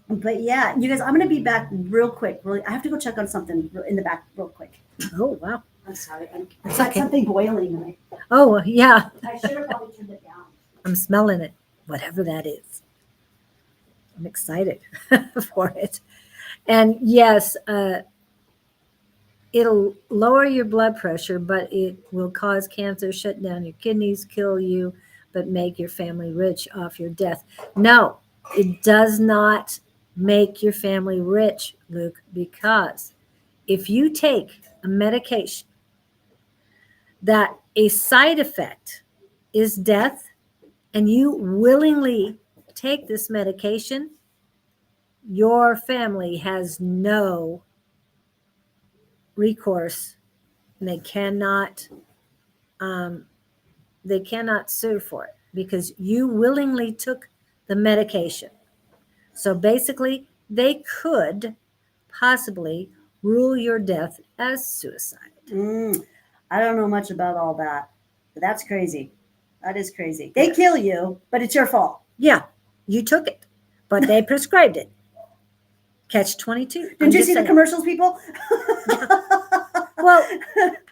But yeah, you guys, I'm going to be back real quick. Really, I have to go check on something in the back real quick. Oh, wow. I'm sorry. I It's got okay. something boiling in me. Oh, yeah. I should have probably turned it down. I'm smelling it, whatever that is. I'm excited for it. And yes, it'll lower your blood pressure, but it will cause cancer, shut down your kidneys, kill you, but make your family rich off your death. No, it does not make your family rich, Luke, because if you take a medication that a side effect is death, and you willingly take this medication, your family has no recourse, and they cannot sue for it because you willingly took the medication. So basically, they could possibly rule your death as suicide. I don't know much about all that, but that's crazy. That is crazy. They kill you, but it's your fault. Yeah, you took it, but they prescribed it. Catch 22. Didn't you see the commercials, people? Well,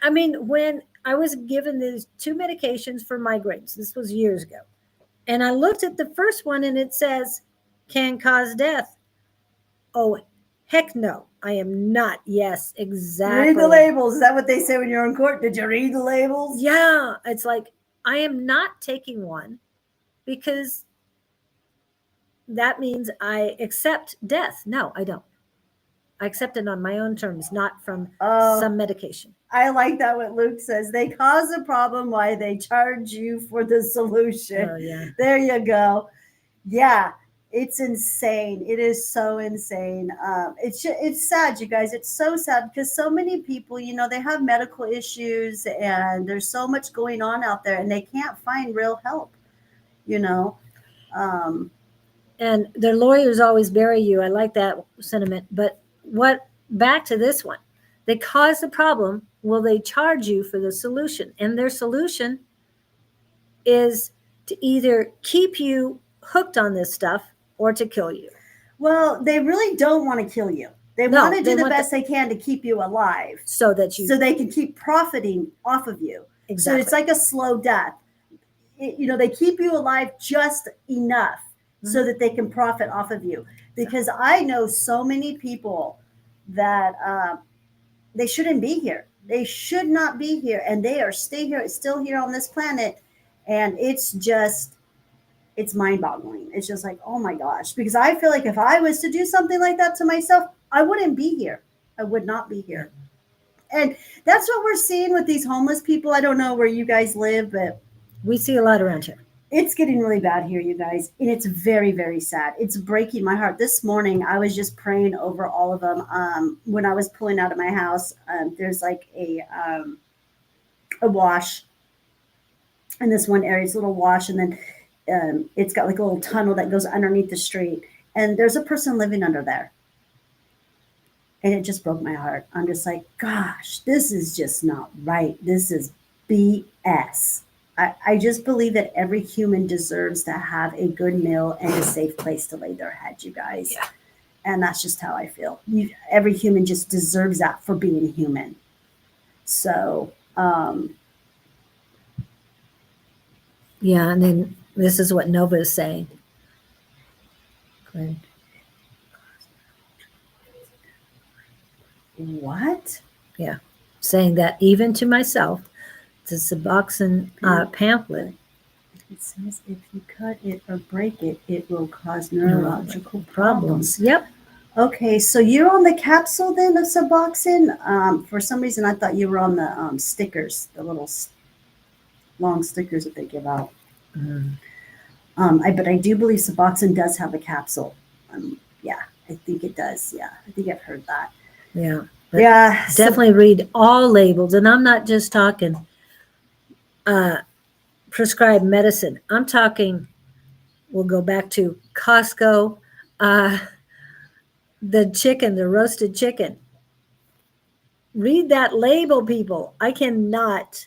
I mean, when I was given these 2 medications for migraines, this was years ago, and I looked at the first one and it says, can cause death. Oh, heck no. I am not. Yes, exactly. Read the labels. Is that what they say when you're in court? Did you read the labels? Yeah. It's like, I am not taking one because that means I accept death. No, I don't. I accept it on my own terms, not from some medication. I like that what Luke says. They cause a problem while they charge you for the solution. Oh, yeah. There you go. Yeah, it's insane. It is so insane. It's sad, you guys. It's so sad because so many people, they have medical issues and there's so much going on out there and they can't find real help, And their lawyers always bury you. I like that sentiment. But back to this one. They cause the problem. Will they charge you for the solution? And their solution is to either keep you hooked on this stuff or to kill you. Well, they really don't want to kill you. They want to do the best they can to keep you alive. So they can keep profiting off of you. Exactly. So it's like a slow death. They keep you alive just enough so that they can profit off of you. Because I know so many people that they shouldn't be here. They should not be here. And they are still here on this planet. And it's mind-boggling. It's just like, oh my gosh. Because I feel like if I was to do something like that to myself, I wouldn't be here. I would not be here. And that's what we're seeing with these homeless people. I don't know where you guys live, but we see a lot around here. It's getting really bad here, you guys. And it's very, very sad. It's breaking my heart. This morning, I was just praying over all of them. When I was pulling out of my house, there's like a wash in this one area. It's a little wash. And then it's got like a little tunnel that goes underneath the street. And there's a person living under there. And it just broke my heart. I'm just like, gosh, this is just not right. This is BS. I just believe that every human deserves to have a good meal and a safe place to lay their head, you guys. Yeah. And that's just how I feel. Every human just deserves that for being human. So, yeah, and then this is what Nova is saying. Great. What? Yeah, saying that even to myself, the Suboxone pamphlet. It says if you cut it or break it, it will cause neurological problems. Yep. Okay, so you're on the capsule then of Suboxone. For some reason, I thought you were on the stickers, the little long stickers that they give out. But I do believe Suboxone does have a capsule. Yeah, I think it does. Yeah, I think I've heard that. Yeah. Yeah. Definitely read all labels. And I'm not just talking prescribed medicine. I'm talking, we'll go back to Costco, uh, the chicken, the roasted chicken. Read that label, people. I cannot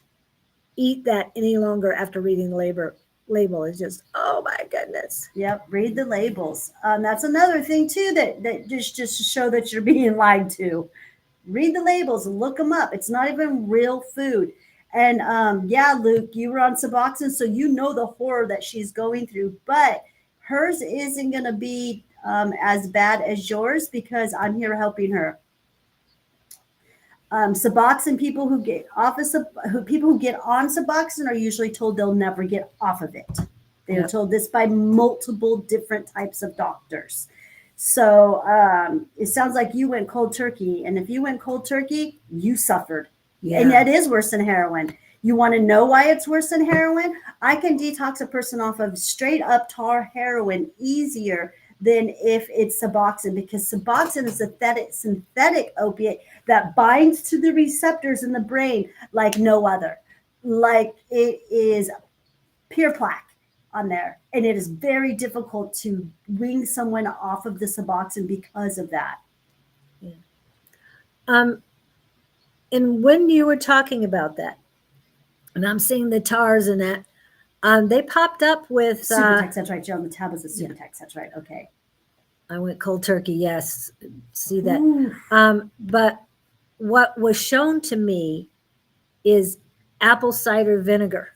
eat that any longer after reading the label. It's just, oh my goodness. Yep, read the labels. That's another thing too that just to show that you're being lied to. Read the labels, look them up. It's not even real food. And yeah, Luke, you were on Suboxone, so you know the horror that she's going through. But hers isn't going to be as bad as yours because I'm here helping her. Suboxone people who get off of people who get on Suboxone are usually told they'll never get off of it. They're Yep. told this by multiple different types of doctors. So it sounds like you went cold turkey, and if you went cold turkey, you suffered. Yeah. And that is worse than heroin. You want to know why it's worse than heroin? I can detox a person off of straight up tar heroin easier than if it's Suboxone, because Suboxone is a synthetic opiate that binds to the receptors in the brain like no other. Like it is pure plaque on there. And it is very difficult to wean someone off of the Suboxone because of that. And when you were talking about that, and I'm seeing the tars and that, they popped up with Supertex, that's right. You're on the tab as a Supertex, that's right. Okay. I went cold turkey, yes. See that. Ooh. But what was shown to me is apple cider vinegar.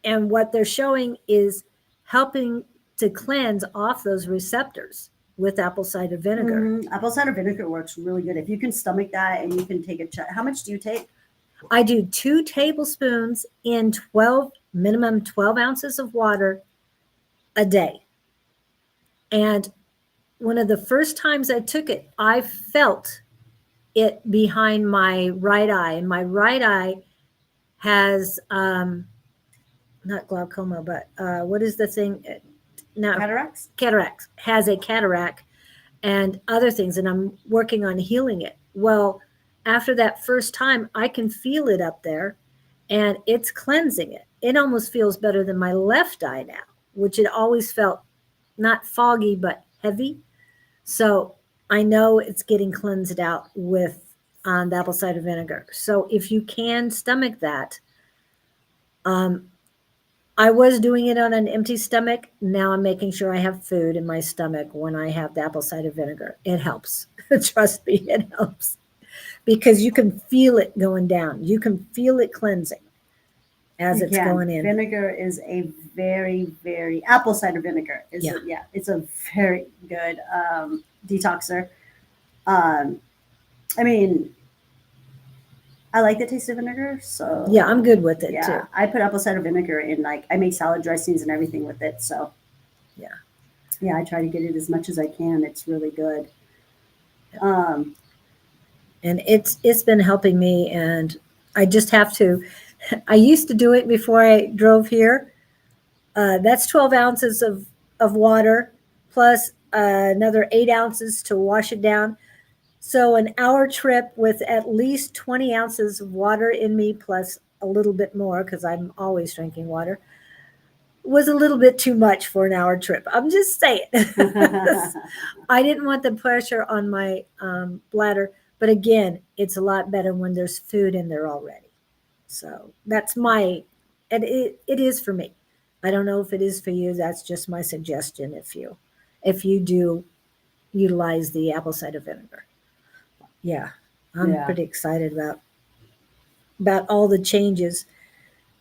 And what they're showing is helping to cleanse off those receptors with apple cider vinegar. Mm-hmm. Apple cider vinegar works really good. If you can stomach that and you can take a how much do you take? I do 2 tablespoons in minimum 12 ounces of water a day. And one of the first times I took it, I felt it behind my right eye. And my right eye has, not glaucoma, but what is the thing? Now, Cataracts? Cataracts. Has a cataract and other things. And I'm working on healing it. Well, after that first time, I can feel it up there and it's cleansing it. It almost feels better than my left eye now, which it always felt not foggy, but heavy. So I know it's getting cleansed out with the apple cider vinegar. So if you can stomach that, I was doing it on an empty stomach. Now I'm making sure I have food in my stomach when I have the apple cider vinegar. It helps. Trust me, it helps. Because you can feel it going down. You can feel it cleansing as it's going in. Vinegar is a very, very apple cider vinegar is it's a very good detoxer. I mean, I like the taste of vinegar, so yeah, I'm good with it too. I put apple cider vinegar in, like I make salad dressings and everything with it. So yeah, I try to get it as much as I can. It's really good. And it's been helping me, and I just have to. I used to do it before I drove here. That's 12 ounces of water plus another 8 ounces to wash it down. So an hour trip with at least 20 ounces of water in me, plus a little bit more because I'm always drinking water, was a little bit too much for an hour trip. I'm just saying. I didn't want the pressure on my bladder. But again, it's a lot better when there's food in there already. So that's and it is for me. I don't know if it is for you. That's just my suggestion if you do utilize the apple cider vinegar. Yeah, I'm pretty excited about all the changes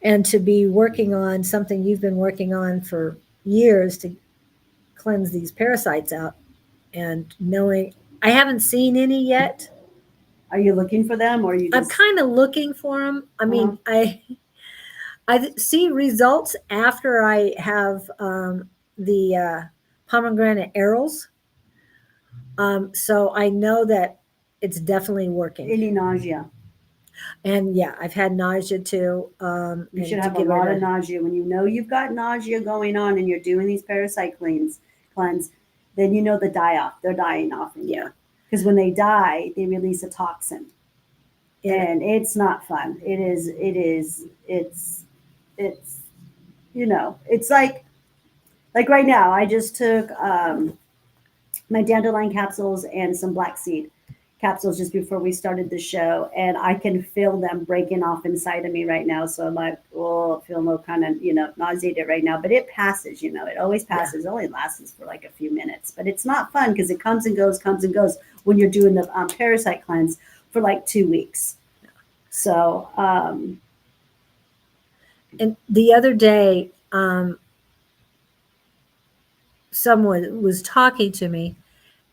and to be working on something you've been working on for years to cleanse these parasites out, and knowing I haven't seen any yet. Are you looking for them, or are you? I'm kind of looking for them. I mean, I see results after I have the pomegranate arrows. So I know that it's definitely working. Any nausea? And yeah, I've had nausea too. You should have a lot of nausea. When you know you've got nausea going on and you're doing these parasite cleanse, then you know the die off. They're dying off in you. Because when they die, they release a toxin. and it's not fun. It's it's like right now I just took my dandelion capsules and some black seed capsules just before we started the show, and I can feel them breaking off inside of me right now. So I'm like, oh, feeling a little kind of nauseated right now, but it passes. It always passes. It only lasts for like a few minutes, but it's not fun because it comes and goes when you're doing the parasite cleanse for like 2 weeks. So And the other day, someone was talking to me,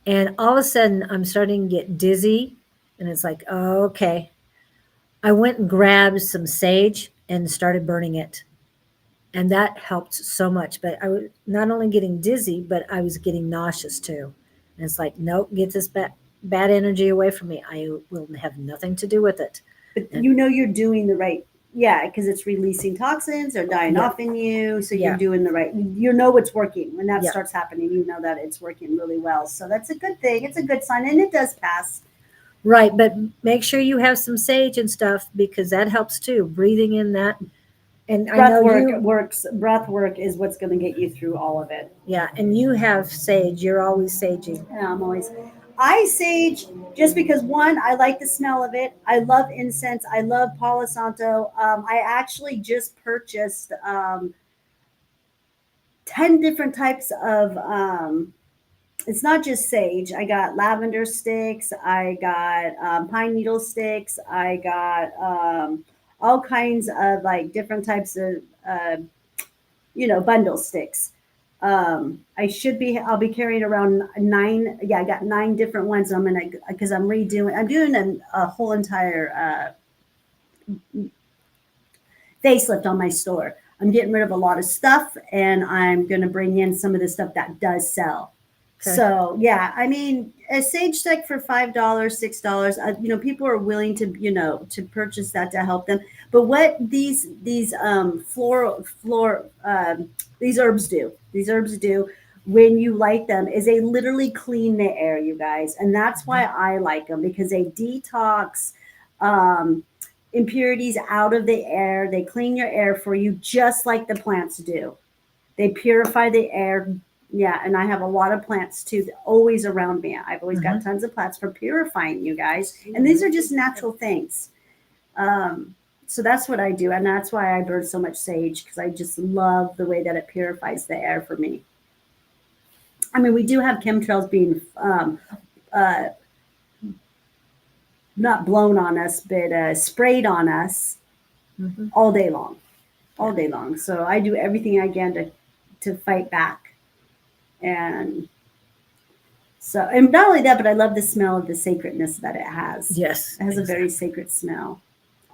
and all of a sudden I'm starting to get dizzy, and it's like, oh, okay. I went and grabbed some sage and started burning it, and that helped so much. But I was not only getting dizzy, but I was getting nauseous too. And it's like, nope, get this bad energy away from me. I will have nothing to do with it. but you're doing the right. Yeah, because it's releasing toxins or dying Yeah. off in you. So Yeah. you're doing the right. You know it's working. When that Yeah. starts happening, you know that it's working really well. So that's a good thing. It's a good sign, and it does pass. Right, but make sure you have some sage and stuff because that helps too. Breathing in that, and I know Breath work is what's going to get you through all of it. yeah, and you have sage. You're always saging. Yeah, I sage just because one, I like the smell of it. I love incense. I love Palo Santo. I actually just purchased 10 different types of it's not just sage. I got lavender sticks. I got pine needle sticks. I got all kinds of like different types of bundle sticks. I'll be carrying around 9. Yeah, I got 9 different ones. Because I'm doing a whole entire facelift on my store. I'm getting rid of a lot of stuff, and I'm going to bring in some of the stuff that does sell. Okay. So yeah, I mean, a sage stick for $5, $6. People are willing to to purchase that to help them. But what these herbs do when you light them is they literally clean the air, you guys, and that's why I like them, because they detox impurities out of the air. They clean your air for you, just like the plants do. They purify the air. Yeah, and I have a lot of plants too, always around me. I've always got tons of plants for purifying, you guys. And these are just natural things. So that's what I do. And that's why I burn so much sage, because I just love the way that it purifies the air for me. I mean, we do have chemtrails being not blown on us, but sprayed on us all day long. All day long. So I do everything I can to fight back. And not only that, but I love the smell of the sacredness that it has. Yes. It has a very sacred smell.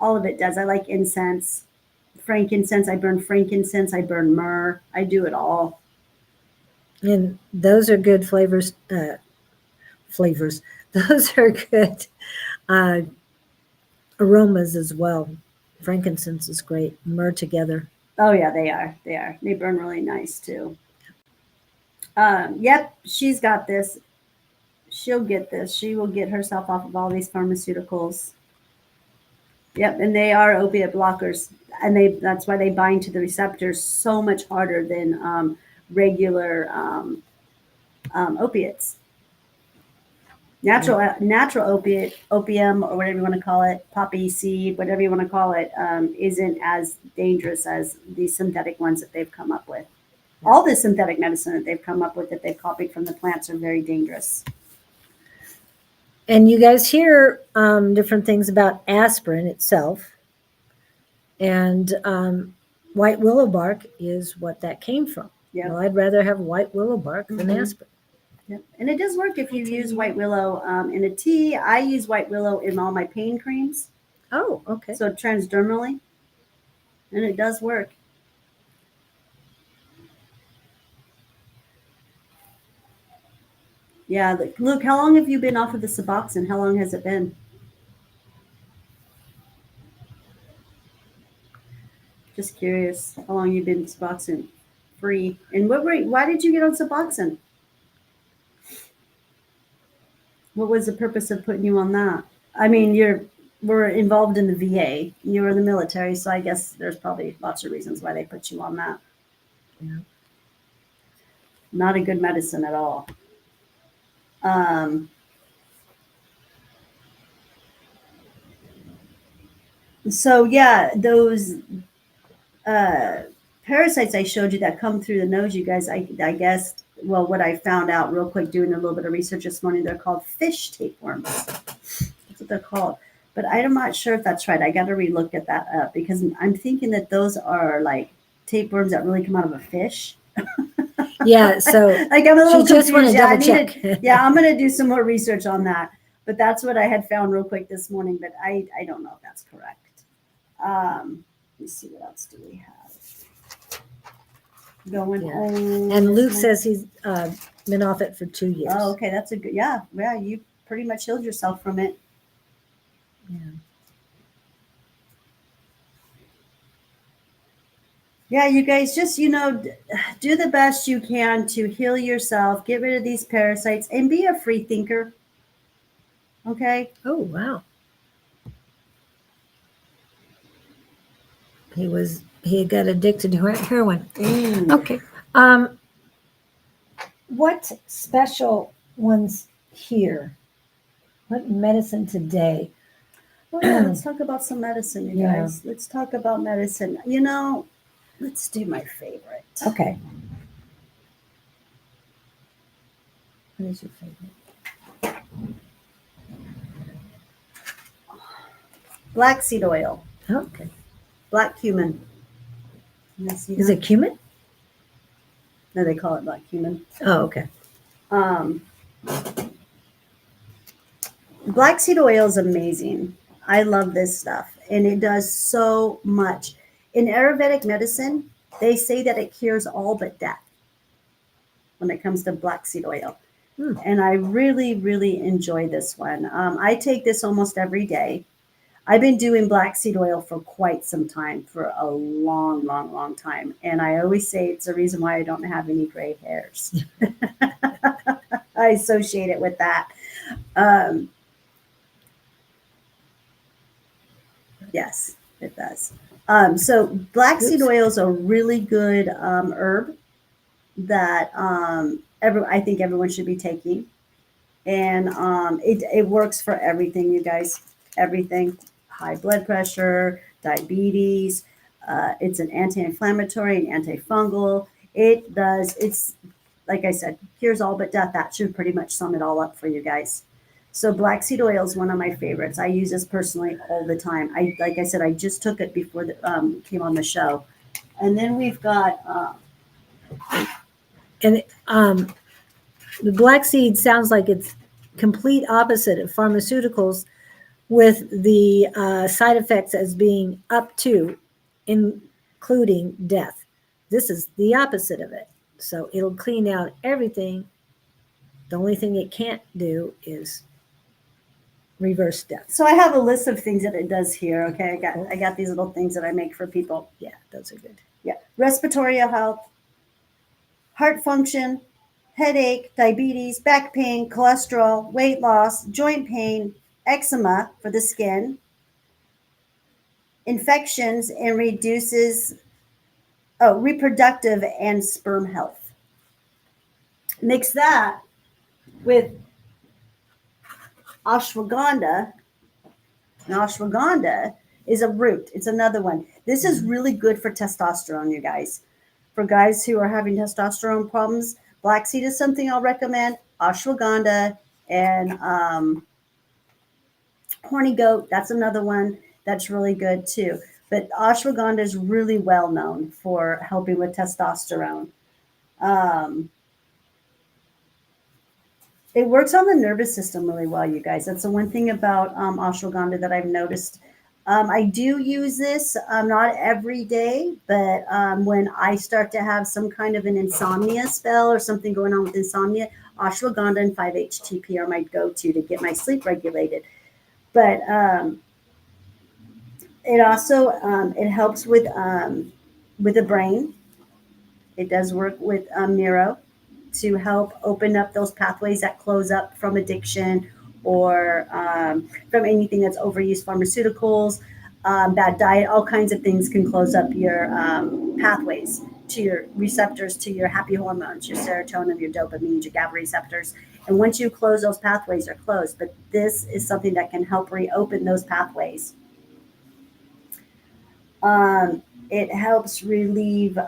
All of it does. I like incense, frankincense. I burn frankincense. I burn myrrh. I do it all. And those are good flavors. Those are good aromas as well. Frankincense is great. Myrrh together. Oh yeah, they are. They burn really nice too. Yep, she's got this. She'll get this. She will get herself off of all these pharmaceuticals. Yep, and they are opiate blockers, and that's why they bind to the receptors so much harder than regular opiates. Natural opium, or whatever you want to call it, poppy seed, whatever you want to call it, isn't as dangerous as these synthetic ones that they've come up with. All the synthetic medicine that they've come up with, that they've copied from the plants, are very dangerous. And you guys hear different things about aspirin itself. And white willow bark is what that came from. Yep. Well, I'd rather have white willow bark than aspirin. Yep. And it does work if you use white willow in a tea. I use white willow in all my pain creams. Oh, okay. So transdermally. And it does work. Yeah, Luke, how long have you been off of the Suboxone? How long has it been? Just curious how long you've been Suboxone free. And why did you get on Suboxone? What was the purpose of putting you on that? I mean, were involved in the VA. You were in the military, so I guess there's probably lots of reasons why they put you on that. Yeah. Not a good medicine at all. So yeah, those parasites I showed you that come through the nose, you guys, I guess, well, what I found out real quick doing a little bit of research this morning, they're called fish tapeworms. That's what they're called. But I'm not sure if that's right. I got to relook at that up because I'm thinking that those are like tapeworms that really come out of a fish. Yeah, so Like I'm a little she just wanted confused. to Yeah, I double needed, check. yeah, I'm going to do some more research on that. But that's what I had found real quick this morning. But I don't know if that's correct. Let me see, what else do we have going Yeah. on? And this Luke morning? says he's been off it for 2 years. Oh, okay, that's a good. Yeah, you pretty much healed yourself from it. Yeah. Yeah, you guys just, do the best you can to heal yourself, get rid of these parasites, and be a free thinker. Okay? Oh, wow. He got addicted to heroin. Okay. What special ones here? What medicine today? Oh, yeah, let's talk about some medicine, you Yeah. guys. Let's talk about medicine. Let's do my favorite. Okay. What is your favorite? Black seed oil, Okay. black cumin. Is Is it cumin? No, they call it black cumin. Oh, okay. Black seed oil is amazing. I love this stuff, and it does so much. In Ayurvedic medicine, they say that it cures all but death when it comes to black seed oil. And I really, really enjoy this one. I take this almost every day. I've been doing black seed oil for quite some time, for a long, long, long time. And I always say it's the reason why I don't have any gray hairs. I associate it with that. Yes, it does. So black seed oil is a really good herb that I think everyone should be taking. And it works for everything, you guys. Everything. High blood pressure, diabetes. It's an anti-inflammatory and antifungal. It's like I said, cures all but death. That should pretty much sum it all up for you guys. So black seed oil is one of my favorites. I use this personally all the time. Like I said, I just took it before came on the show. And then we've got And the black seed sounds like it's complete opposite of pharmaceuticals, with the side effects as being up to, including death. This is the opposite of it. So it'll clean out everything. The only thing it can't do is reverse death. So I have a list of things that it does here. Okay, I got these little things that I make for people. Yeah, those are good. Yeah, respiratory health, heart function, headache, diabetes, back pain, cholesterol, weight loss, joint pain, eczema for the skin, infections, and reduces reproductive and sperm health. Mix that with ashwagandha. Now, ashwagandha is a root. It's another one. This is really good for testosterone, you guys. For guys who are having testosterone problems, black seed is something I'll recommend. Ashwagandha and horny goat, that's another one that's really good too. But ashwagandha is really well known for helping with testosterone. It works on the nervous system really well, you guys. That's the one thing about ashwagandha that I've noticed. I do use this not every day, but when I start to have some kind of an insomnia spell or something going on with insomnia, ashwagandha and 5-HTP are my go-to to get my sleep regulated. But it also it helps with the brain. It does work with neuro to help open up those pathways that close up from addiction or from anything that's overused pharmaceuticals, bad diet, all kinds of things can close up your pathways to your receptors, to your happy hormones, your serotonin, your dopamine, your GABA receptors. And once you close, those pathways are closed. But this is something that can help reopen those pathways. It helps relieve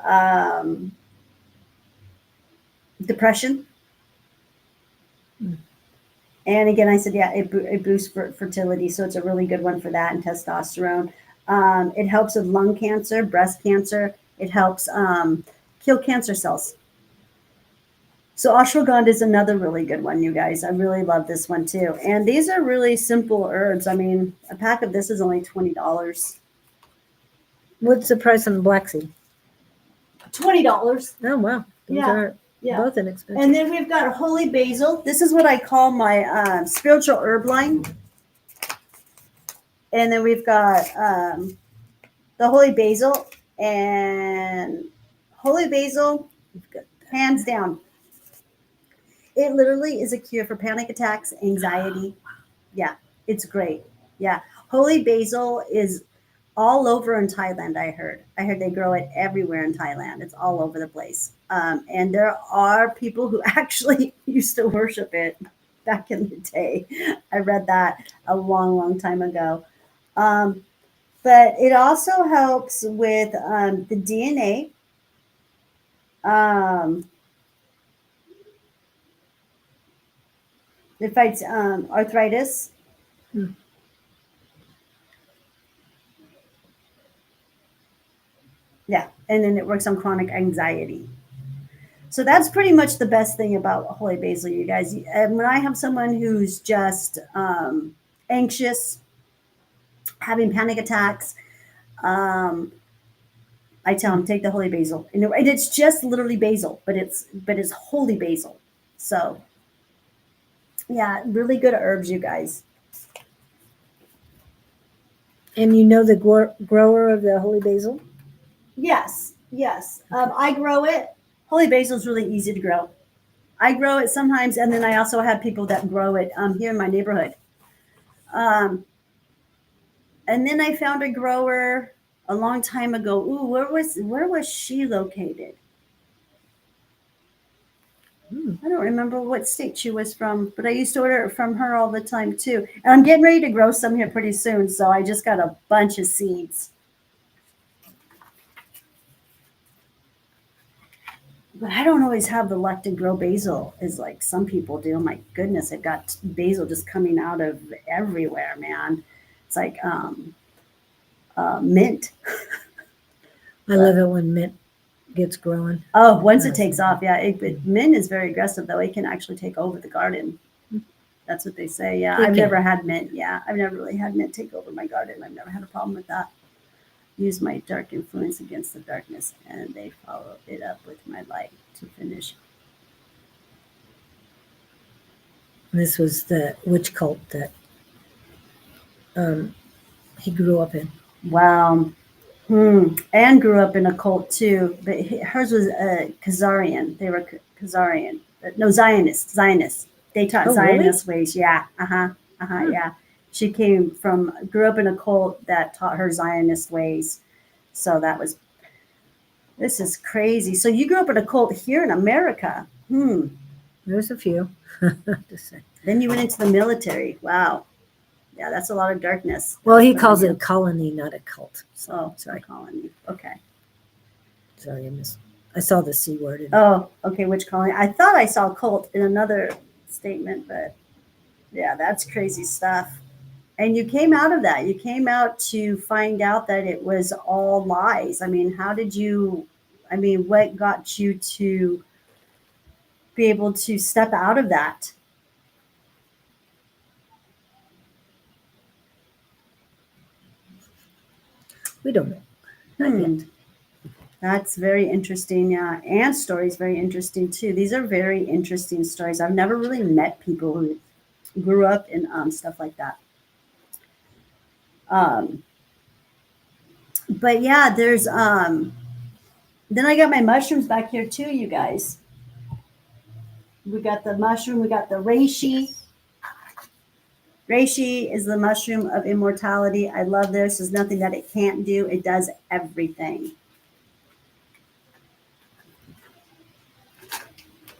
depression. And again, I said, yeah, it boosts fertility. So it's a really good one for that, and testosterone. It helps with lung cancer, breast cancer. It helps kill cancer cells. So ashwagandha is another really good one, you guys. I really love this one too. And these are really simple herbs. I mean, a pack of this is only $20. What's the price on the black seed? $20. Oh, wow. Those Yeah, are yeah. both inexpensive. And then we've got holy basil. This is what I call my spiritual herb line. And then we've got the holy basil. And holy basil, hands down, it literally is a cure for panic attacks, anxiety. Yeah, it's great. Yeah. Holy basil is all over in Thailand, I heard. I heard they grow it everywhere in Thailand. It's all over the place. And there are people who actually used to worship it back in the day. I read that a long, long time ago. But it also helps with the DNA. It fights arthritis. Yeah, and then it works on chronic anxiety. So that's pretty much the best thing about holy basil, you guys. And when I have someone who's just anxious, having panic attacks, I tell them take the holy basil, and it's just literally basil, but it's holy basil. So yeah, really good herbs, you guys. And you know the grower of the holy basil? Yes, yes. I grow it. Holy basil is really easy to grow. I grow it sometimes, and then I also have people that grow it here in my neighborhood. And then I found a grower a long time ago. Ooh, where was she located? I don't remember what state she was from, but I used to order it from her all the time too. And I'm getting ready to grow some here pretty soon, so I just got a bunch of seeds. But I don't always have the luck to grow basil as like some people do. My goodness, I've got basil just coming out of everywhere, man. It's like mint. I love it when mint gets growing. Oh, once it takes off, yeah. Mint is very aggressive, though. It can actually take over the garden. That's what they say. Yeah, I've never had mint. Yeah, I've never really had mint take over my garden. I've never had a problem with that. Use my dark influence against the darkness, and they follow it up with my light to finish. This was the witch cult that he grew up in. Wow. Anne grew up in a cult too, but hers was Khazarian. They were Khazarian. No, Zionists. They taught Zionist ways. Yeah. Yeah. She grew up in a cult that taught her Zionist ways. So this is crazy. So you grew up in a cult here in America. There's a few. Then you went into the military. Wow. Yeah, that's a lot of darkness. Well, he calls it a colony, not a cult. So, sorry, colony. Okay. Sorry, I saw the C word. Oh, okay. Which colony? I thought I saw cult in another statement, but yeah, that's crazy stuff. And you came out of that. You came out to find out that it was all lies. I mean, what got you to be able to step out of that? We don't know. That's very interesting. Yeah. Anne's story is very interesting too. These are very interesting stories. I've never really met people who grew up in stuff like that. But yeah, there's then I got my mushrooms back here too, you guys. We got the mushroom, we got the reishi. Reishi is the mushroom of immortality. I love this. There's nothing that it can't do. It does everything.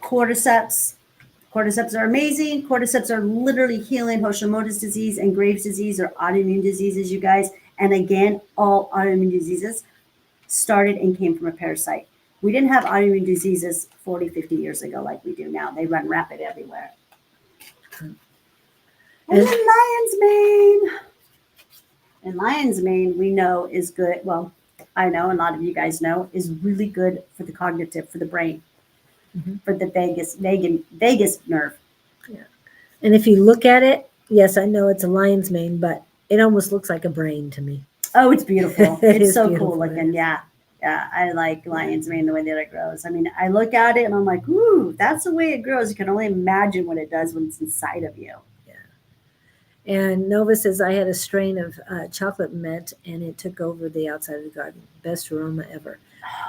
Cordyceps. Cordyceps are amazing. Cordyceps are literally healing Hashimoto's disease and Graves' disease or autoimmune diseases, you guys. And again, all autoimmune diseases started and came from a parasite. We didn't have autoimmune diseases 40, 50 years ago like we do now. They run rapid everywhere. And then lion's mane. And lion's mane, we know is good. Well, I know, and a lot of you guys know, is really good for the cognitive, for the brain, for the vagus nerve. Yeah. And if you look at it, yes, I know it's a lion's mane, but it almost looks like a brain to me. Oh, it's beautiful. It It's is so beautiful. cool looking. Yeah. Yeah. I like lion's mane the way that it grows. I mean, I look at it and I'm like, ooh, that's the way it grows. You can only imagine what it does when it's inside of you. And Nova says, I had a strain of chocolate mint and it took over the outside of the garden. Best aroma ever.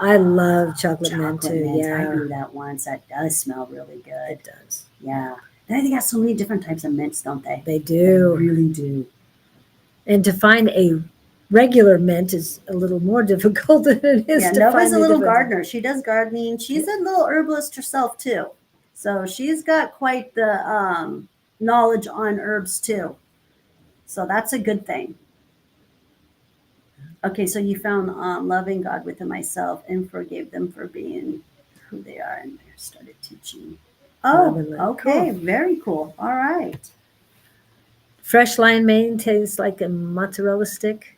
I love chocolate mint too. mint. Yeah, I grew that once. That does smell really good. it does. Yeah. They got so many different types of mints, don't they? They do. They really do. And to find a regular mint is a little more difficult than it is Yeah, to Nova's find a little different- gardener. She does gardening. She's a little herbalist herself too. So she's got quite the knowledge on herbs too. So that's a good thing. Okay, so you found loving God within myself and forgave them for being who they are and started teaching. Love Oh, and light. okay. Cool. Very cool. All right. Fresh lion mane tastes like a mozzarella stick.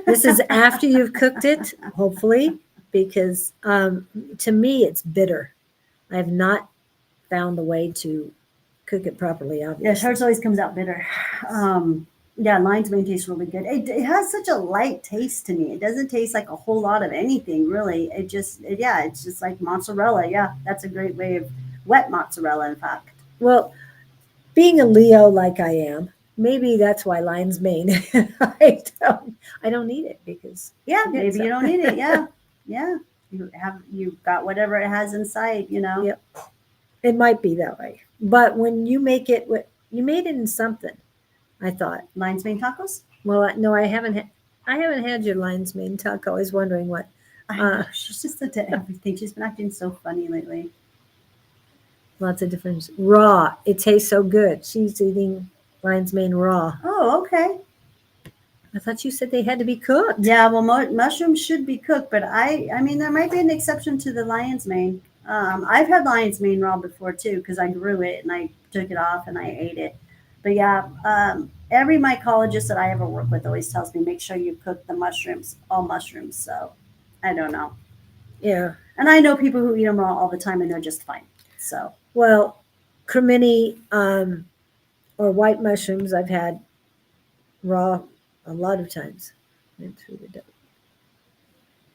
This is after you've cooked it, hopefully, because to me it's bitter. I have not found a way to cook it properly, Yeah, obviously. hers always comes out bitter. Yeah, lion's mane tastes really good. It has such a light taste to me. It doesn't taste like a whole lot of anything, really. It's just like mozzarella. Yeah, that's a great way of wet mozzarella, in fact. Well, being a Leo like I am, maybe that's why lion's mane. I don't need it because Yeah, get maybe some. you don't need it. Yeah, yeah. You've got whatever it has inside, you know. Yep. It might be that way. But when you make it, you made it in something. I thought. Lion's mane tacos. Well, no, I haven't. I haven't had your lion's mane taco. I was wondering what. I know, she's just into everything. She's been acting so funny lately. Lots of different raw. It tastes so good. She's eating lion's mane raw. Oh, okay. I thought you said they had to be cooked. Yeah, well, mushrooms should be cooked, but I mean, there might be an exception to the lion's mane. I've had lion's mane raw before too, because I grew it and I took it off and I ate it. But yeah, every mycologist that I ever work with always tells me make sure you cook the mushrooms, all mushrooms. So I don't know, Yeah. and I know people who eat them raw all the time and they're just fine. So Well, cremini or white mushrooms I've had raw a lot of times. Went through the dough.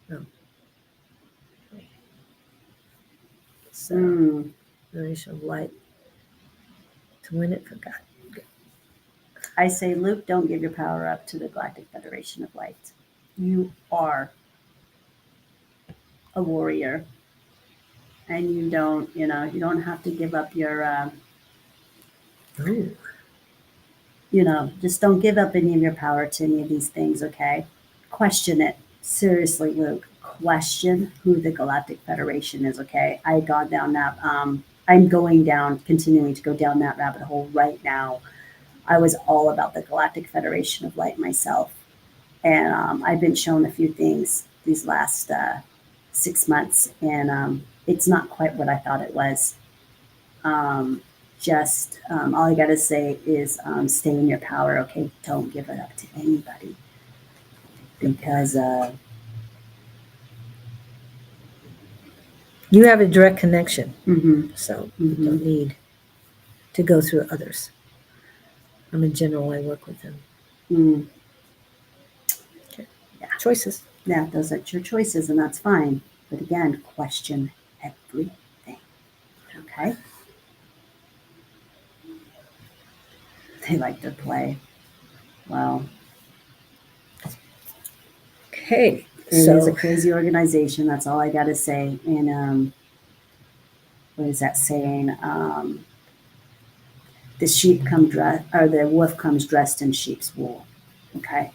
No. So, nourish of light. To win it for God. I say, Luke, don't give your power up to the Galactic Federation of Light. You are a warrior. And you don't have to give up your, Ooh. just don't give up any of your power to any of these things, okay? Question it. Seriously, Luke, question who the Galactic Federation is, okay? I got down that, I'm continuing to go down that rabbit hole right now. I was all about the Galactic Federation of Light myself. And I've been shown a few things these last 6 months, and it's not quite what I thought it was. All I got to say is stay in your power, okay? Don't give it up to anybody. Because You have a direct connection, mhm, so mhm. you don't need to go through others. I'm in general, I work with them. Mm. Choices. Yeah, those are your choices, and that's fine. But again, question everything. Okay? They like to play. Well, Okay. it is a So crazy organization. That's all I got to say. And what is that saying? the sheep come dressed, or the wolf comes dressed in sheep's wool. Okay.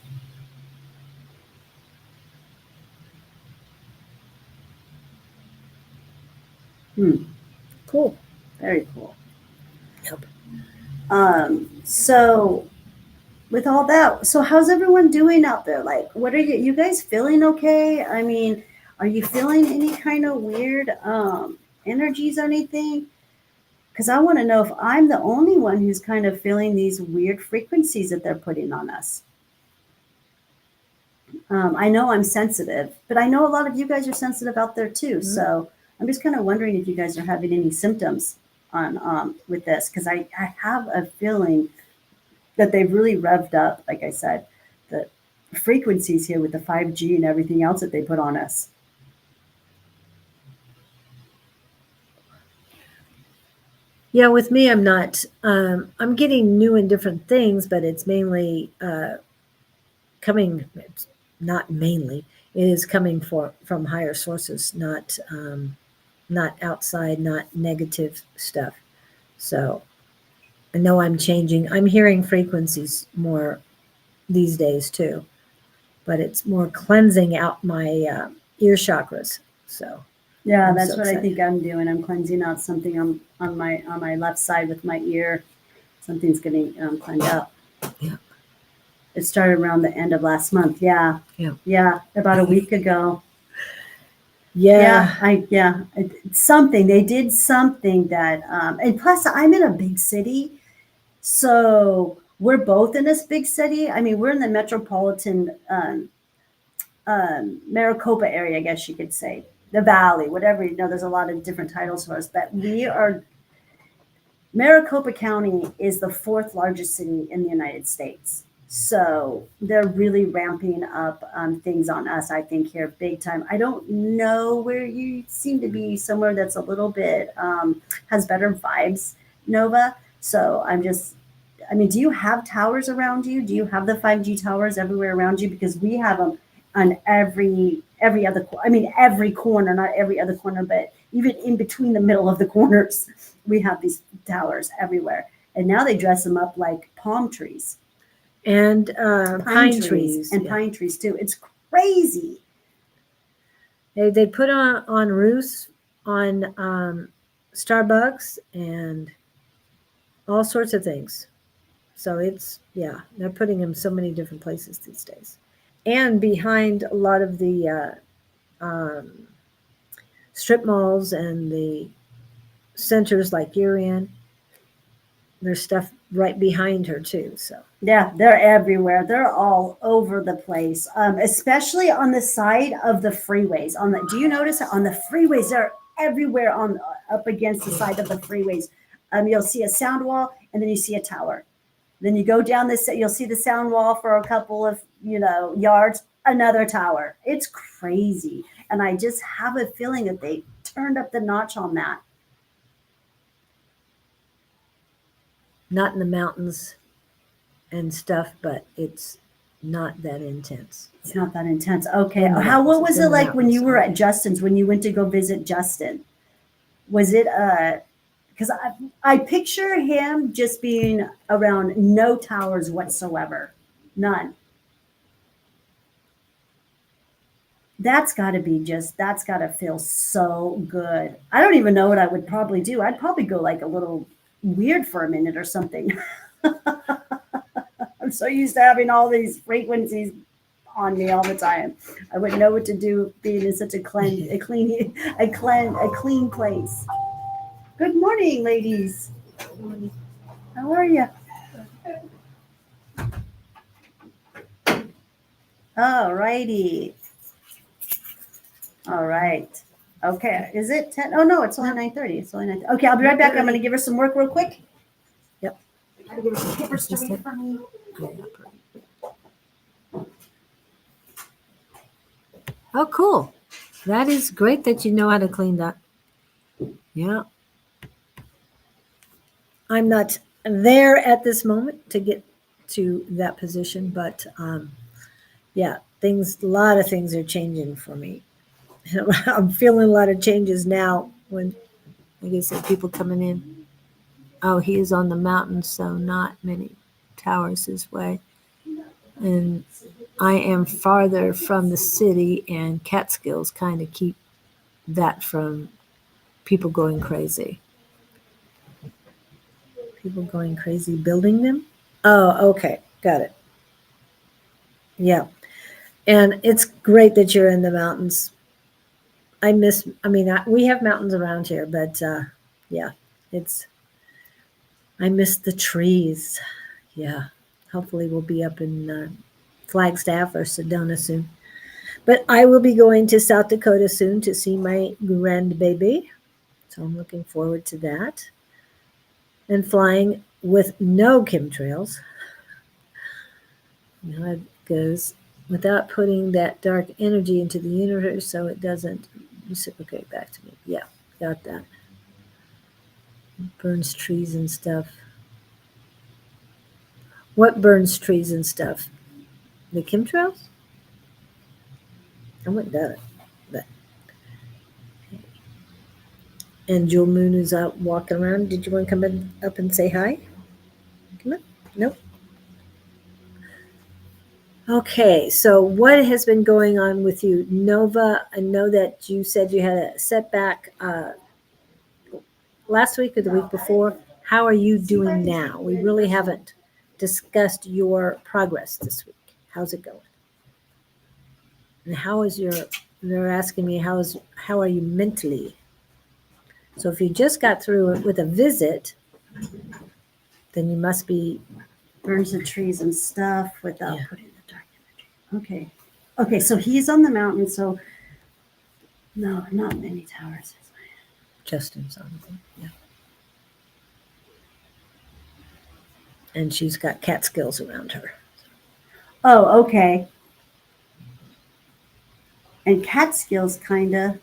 Cool. Very cool. Yep. So with all that, so how's everyone doing out there? Like, what are you guys feeling okay? I mean, are you feeling any kind of weird energies or anything? Because I want to know if I'm the only one who's kind of feeling these weird frequencies that they're putting on us. I know I'm sensitive, but I know a lot of you guys are sensitive out there too. Mhm. So I'm just kind of wondering if you guys are having any symptoms on with this, because I have a feeling that they've really revved up, like I said, the frequencies here with the 5G and everything else that they put on us. Yeah, with me, I'm not. I'm getting new and different things, but it's mainly coming. It's not mainly. It is coming from higher sources, not outside, not negative stuff. So I know I'm changing. I'm hearing frequencies more these days too, but it's more cleansing out my ear chakras. So Yeah, I'm that's so what I excited. think I'm doing. I'm cleansing out something on my left side with my ear. Something's getting cleaned out. Yeah. It started around the end of last month. Yeah. Yeah. Yeah, about a week ago. Yeah. It's something. They did something that, and plus I'm in a big city, so we're both in this big city. I mean, we're in the metropolitan Maricopa area, I guess you could say, the Valley, whatever. You know, there's a lot of different titles for us, but we are. Maricopa County is the fourth largest city in the United States. So they're really ramping up things on us, I think, here big time. I don't know where you seem to be somewhere that's a little bit has better vibes, Nova. So I mean, do you have towers around you? Do you have the 5G towers everywhere around you? Because we have them on every other, I mean, every corner, not every other corner, but even in between the middle of the corners, we have these towers everywhere. And now they dress them up like palm trees. And pine trees. And Yeah. pine trees too. It's crazy. They put on roofs on Starbucks and all sorts of things. So they're putting them so many different places these days, and behind a lot of the strip malls and the centers like you're in. There's stuff right behind her too. So Yeah, they're everywhere. They're all over the place, especially on the side of the freeways. Do you notice that on the freeways? They're everywhere on up against the side of the freeways. You'll see a sound wall, and then you see a tower. Then you go down this, you'll see the sound wall for a couple of yards, another tower. It's crazy, and I just have a feeling that they turned up the notch on that. not in the mountains and stuff, but it's not that intense. It's not that intense. Okay. In the What was mountains, it in the like when you mountains. were at Justin's, when you went to go visit Justin? Was it because I picture him just being around no towers whatsoever. None. That's got to feel so good. I don't even know what I would probably do. I'd probably go like a little weird for a minute or something. I'm so used to having all these frequencies on me all the time. I wouldn't know what to do being in such a clean place. Good morning, ladies. How are you? All righty. All right. Okay. Is it 10? Oh no, it's only 9:30. It's only 9. Okay, I'll be right back. I'm going to give her some work real quick. Yep. I got to give her some papers to read for me. Oh, cool. That is great that you know how to clean that. Yeah. I'm not there at this moment to get to that position, but yeah, a lot of things are changing for me. I'm feeling a lot of changes now when, like I said, people coming in. Oh, he is on the mountain, so not many towers his way. And I am farther from the city, and Catskills kind of keep that from people going crazy. People going crazy building them? Oh, okay. Got it. Yeah. And it's great that you're in the mountains. We have mountains around here, but yeah, I miss the trees. Yeah. Hopefully we'll be up in Flagstaff or Sedona soon. But I will be going to South Dakota soon to see my grandbaby. So I'm looking forward to that. And flying with no chemtrails. You know how it goes. Without putting that dark energy into the universe so it doesn't reciprocate back to me. Yeah, got that. Burns trees and stuff. What burns trees and stuff? The chemtrails? I wouldn't doubt it. But. And Jewel Moon is out walking around. Did you want to come up and say hi? Come on. Nope. Okay, so what has been going on with you? Nova, I know that you said you had a setback last week or the week before. How are you doing now? We really haven't discussed your progress this week. How's it going? And they're asking me how are you mentally? So if you just got through it with a visit, then you must be Burns the trees and stuff without putting the dark energy. Okay, so he's on the mountain, so no, not many towers. Justin's on it. Yeah. And she's got Catskills around her. Oh, okay. And Catskills, kind of.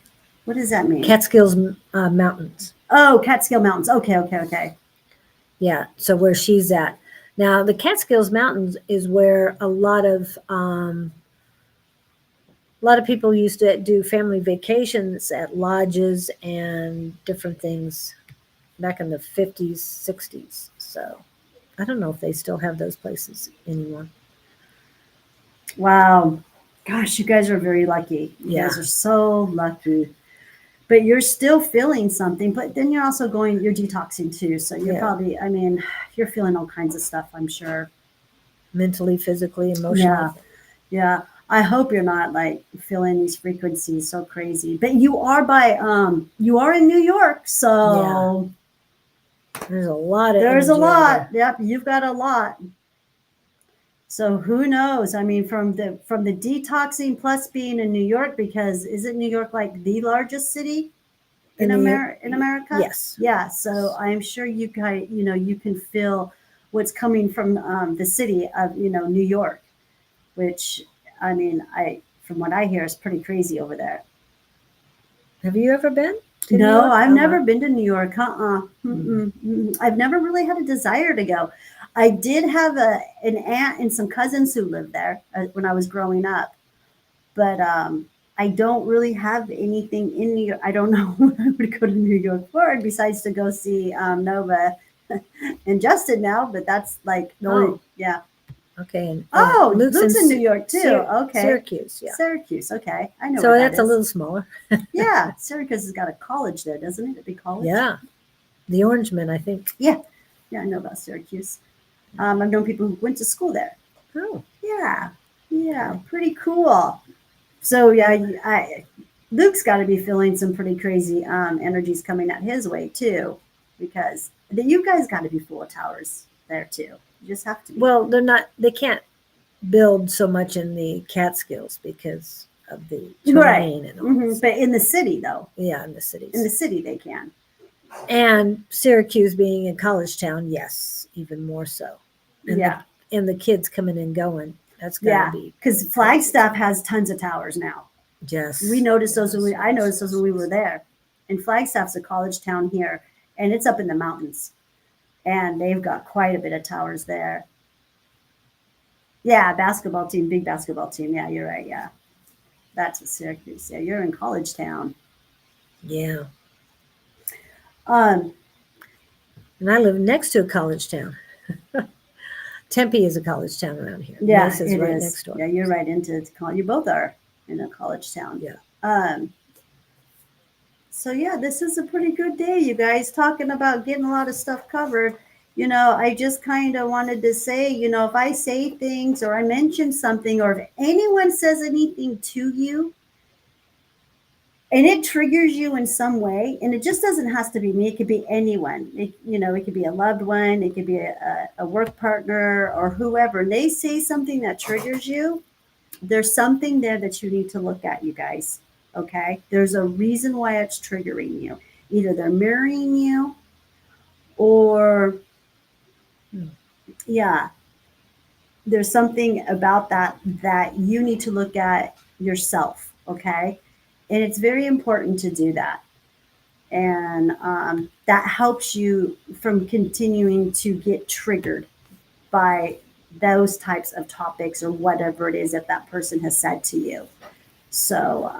What does that mean? Catskills Mountains. Oh, Catskill Mountains. Okay. Yeah, so where she's at. Now, the Catskills Mountains is where a lot of people used to do family vacations at lodges and different things back in the 50s, 60s. So I don't know if they still have those places anymore. Wow. Gosh, you guys are very lucky. You guys are so lucky. But you're still feeling something, but then you're also you're detoxing too. So you're probably, you're feeling all kinds of stuff, I'm sure. Mentally, physically, emotionally. Yeah. I hope you're not like feeling these frequencies so crazy. But you are you are in New York, so there's a lot of there's a lot. There. Yep, you've got a lot. So who knows? I mean, from the detoxing plus being in New York, because isn't New York like the largest city in America? Yes. Yeah. So I'm sure you guys, you can feel what's coming from the city of New York, which from what I hear is pretty crazy over there. Have you ever been? No, I've never been to New York. I've never really had a desire to go. I did have an aunt and some cousins who lived there when I was growing up, but I don't really have anything in New York. I don't know what I would go to New York for besides to go see Nova and Justin now, but that's like yeah. Okay. And Luke's in New York too. Okay. Syracuse, yeah. Syracuse, okay. I know. So that's a little smaller. Yeah, Syracuse has got a college there, doesn't it? A big college. Yeah, the Orangemen, I think. Yeah, I know about Syracuse. I've known people who went to school there. Oh, yeah, pretty cool. So yeah, Luke's got to be feeling some pretty crazy energies coming at his way too, because you guys got to be full of towers there too. You just have to be. Well, they're not. They can't build so much in the Catskills because of the terrain and all. But in the city, though. Yeah, in the cities. In the city, they can. And Syracuse being a college town, yes, even more so. And and the kids coming and going. That's gotta be because Flagstaff has tons of towers now. Yes, we noticed those. I noticed those when we were there. And Flagstaff's a college town here, and it's up in the mountains, and they've got quite a bit of towers there. Yeah, basketball team, big basketball team. Yeah, you're right. Yeah, that's what Syracuse. Yeah, you're in college town. Yeah. And I live next to a college town. Tempe is a college town around here. Yeah, Mesa is it right is. next door. Yeah, you're right into college. You both are in a college town. Yeah. So yeah, this is a pretty good day, you guys, talking about getting a lot of stuff covered. I just kind of wanted to say, if I say things or I mention something or if anyone says anything to you and it triggers you in some way, and it just doesn't have to be me, it could be anyone. It could be a loved one, it could be a work partner or whoever, and they say something that triggers you, there's something there that you need to look at, you guys. Okay. There's a reason why it's triggering you. Either they're mirroring you or, yeah, there's something about that you need to look at yourself. Okay. And it's very important to do that. And that helps you from continuing to get triggered by those types of topics or whatever it is that that person has said to you. So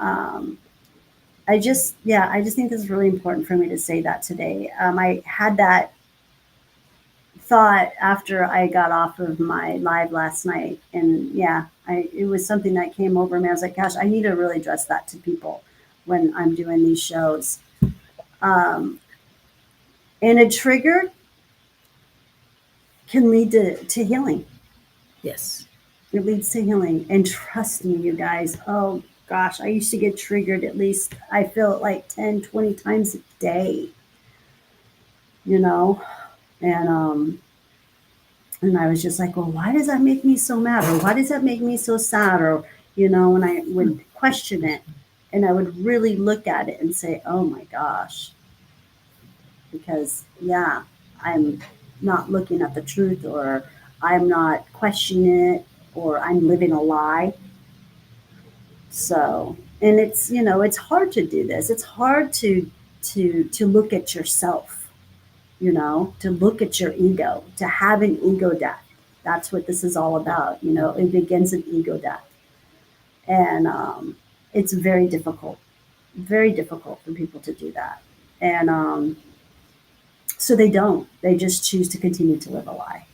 I just think this is really important for me to say that today. I had that thought after I got off of my live last night, and it was something that came over me. I was like, gosh, I need to really address that to people when I'm doing these shows. And a trigger can lead to healing. Yes. It leads to healing. And trust me, you guys, oh gosh, I used to get triggered at least, I feel it like 10, 20 times a day, and I was just like, well, why does that make me so mad? Or why does that make me so sad? Or, and I would question it and I would really look at it and say, oh my gosh, because I'm not looking at the truth, or I'm not questioning it, or I'm living a lie. So, and it's hard to do this. It's hard to look at yourself, to look at your ego, to have an ego death. That's what this is all about. It begins an ego death. And it's very difficult for people to do that. And so they don't. They just choose to continue to live a lie.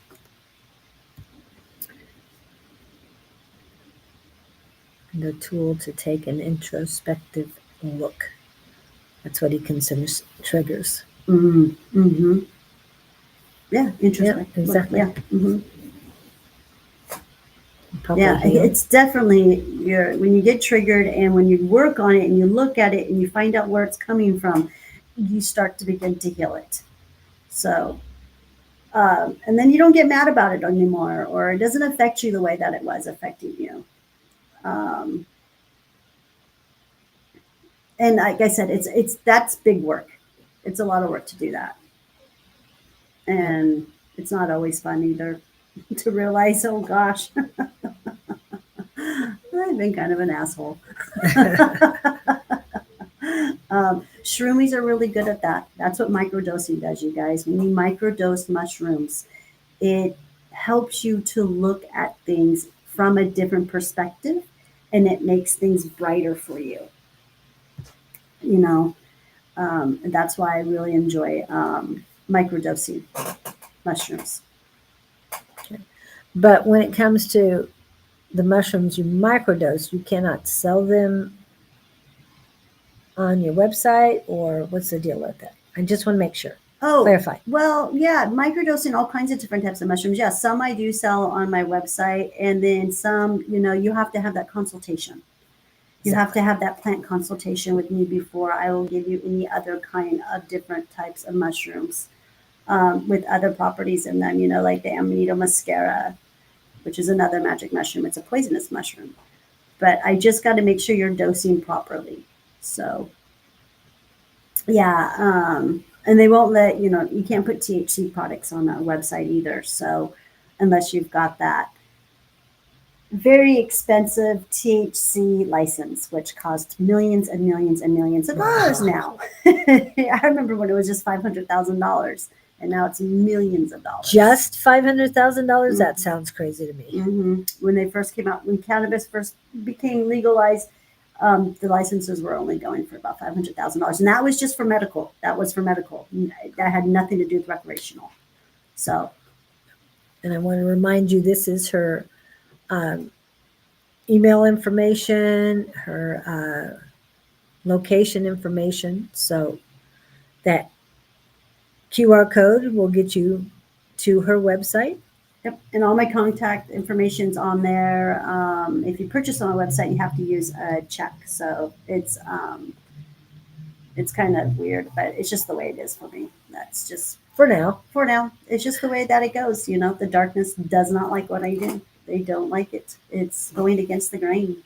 And a tool to take an introspective look. That's what he considers triggers. Mm-hmm. Mm-hmm. Yeah, introspective. Yeah, exactly. Yeah. Mm-hmm. Yeah, it's definitely when you get triggered and when you work on it and you look at it and you find out where it's coming from, you start to begin to heal it. So, and then you don't get mad about it anymore, or it doesn't affect you the way that it was affecting you. And like I said, that's big work. It's a lot of work to do that. And it's not always fun either to realize, oh gosh, I've been kind of an asshole. Shroomies are really good at that. That's what microdosing does, you guys. When you microdose mushrooms, it helps you to look at things from a different perspective, and it makes things brighter for you. And that's why I really enjoy microdosing mushrooms. Okay. But when it comes to the mushrooms you microdose, you cannot sell them on your website, or what's the deal with that? I just want to make sure. Oh, clarify. Well, yeah, microdosing all kinds of different types of mushrooms. Yeah, some I do sell on my website, and then some, you have to have that consultation. You have to have that plant consultation with me before I will give you any other kind of different types of mushrooms with other properties in them, like the Amanita muscaria, which is another magic mushroom. It's a poisonous mushroom. But I just got to make sure you're dosing properly. So, and they won't let, you can't put THC products on a website either. So unless you've got that very expensive THC license, which costs millions and millions and millions of dollars now. I remember when it was just $500,000, and now it's millions of dollars. Just $500,000? Mm-hmm. That sounds crazy to me. Mm-hmm. When they first came out, when cannabis first became legalized, The licenses were only going for about $500,000, and that was just for medical. That was for medical. That had nothing to do with recreational. So, And I want to remind you, this is her email information, her location information. So that QR code will get you to her website. yep. And all my contact information's on there. If you purchase on my website, you have to use a check. So it's kind of weird, but it's just the way it is for me. That's just For now. for now. It's just the way that it goes. You know, the darkness does not like what I do. They don't like it. It's going against the grain.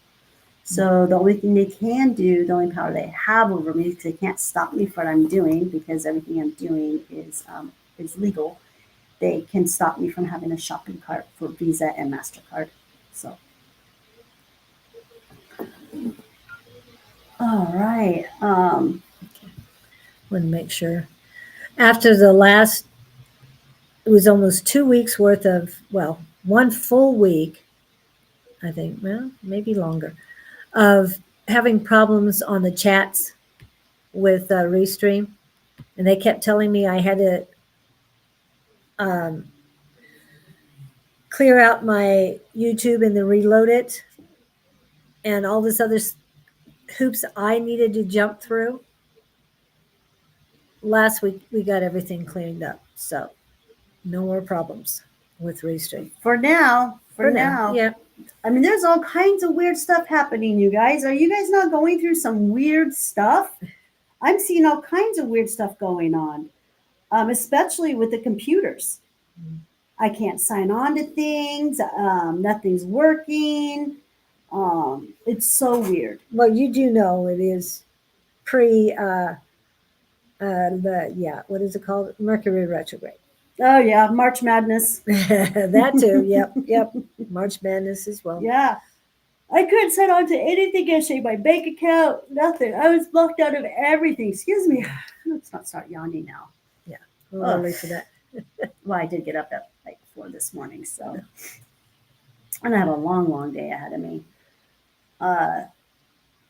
So the only thing they can do, the only power they have over me, because they can't stop me from what I'm doing, because everything I'm doing is legal. They can stop me from having a shopping cart for Visa and MasterCard. So, all right. Want to make sure. After the last, it was almost 2 weeks worth of, well, 1 full week, I think, well, maybe longer, of having problems on the chats with Restream. And they kept telling me I had to clear out my YouTube and then reload it, and all this other hoops I needed to jump through. Last week we got everything cleaned up, so no more problems with Restream. For now. Yeah. I mean, there's all kinds of weird stuff happening, you guys. Are you guys not going through some weird stuff? I'm seeing all kinds of weird stuff going on, especially with the computers. I can't sign on to things. Nothing's working. It's so weird. Well, you do know it is pre what is it called? Mercury retrograde. Oh yeah, March Madness. That too. Yep. March Madness as well. Yeah. I couldn't sign on to anything yesterday. My bank account, nothing. I was blocked out of everything. Excuse me. Let's not start yawning now. Yeah. A little early for that. Well, I did get up at like 4 this morning, so. And I have a long, long day ahead of me.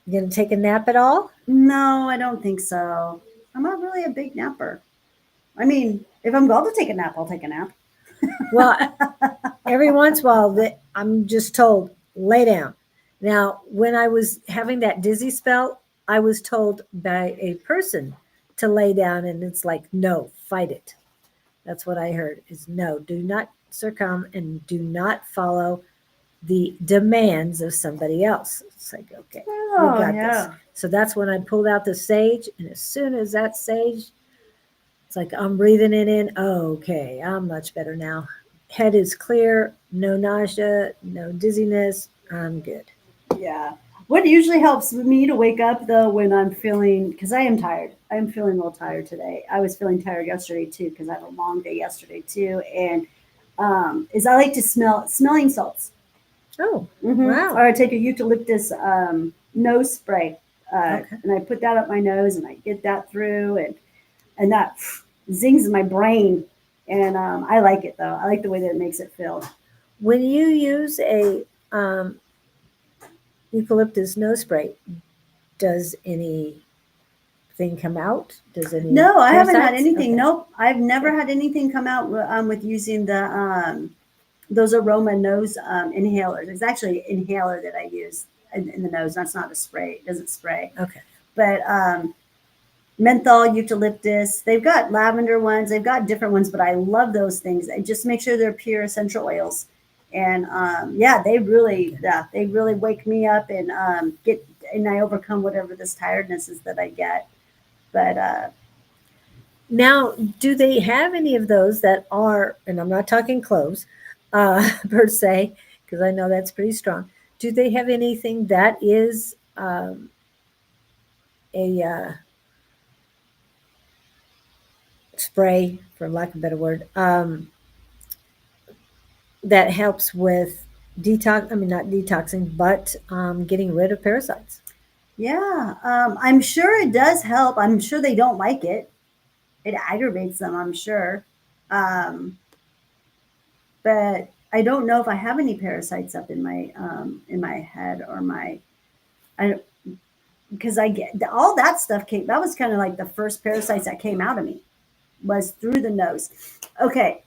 You gonna take a nap at all? No, I don't think so. I'm not really a big napper. I mean, if I'm going to take a nap, I'll take a nap. Well, every once in a while, I'm just told, lay down. Now, when I was having that dizzy spell, I was told by a person to lay down, and it's like, no, fight it. That's what I heard, is no, do not succumb and do not follow the demands of somebody else. It's like, okay, we got this. So that's when I pulled out the sage, and as soon as that sage, it's like I'm breathing it in. Oh, okay, I'm much better now. Head is clear, no nausea, no dizziness. I'm good. Yeah. What usually helps me to wake up though when I'm feeling, because I am tired. I'm feeling a little tired today. I was feeling tired yesterday too, because I had a long day yesterday too. And is I like to smelling salts. Oh, Wow. Or I take a eucalyptus nose spray, Okay. and I put that up my nose, and I get that through, and that zings in my brain. And I like it though. I like the way that it makes it feel. When you use a eucalyptus nose spray, does anything come out? Does any? No, I haven't had parasites? anything. Okay. Nope, I've never had anything come out with using the those aroma nose inhalers. It's actually an inhaler that I use in the nose. That's not a spray. It doesn't spray. Okay. But menthol, eucalyptus. They've got lavender ones. They've got different ones, but I love those things. I just make sure they're pure essential oils. And they really wake me up and I overcome whatever this tiredness is that I get. But Now, do they have any of those that are, and I'm not talking cloves per se, because I know that's pretty strong. Do they have anything that is a spray, for lack of a better word, that helps with not detoxing, but getting rid of parasites? yeah, I'm sure it does help. I'm sure they don't like it. It aggravates them, I'm sure. But I don't know if I have any parasites up in my head or because I get all that stuff came. That was kind of like the first parasites that came out of me was through the nose. Okay.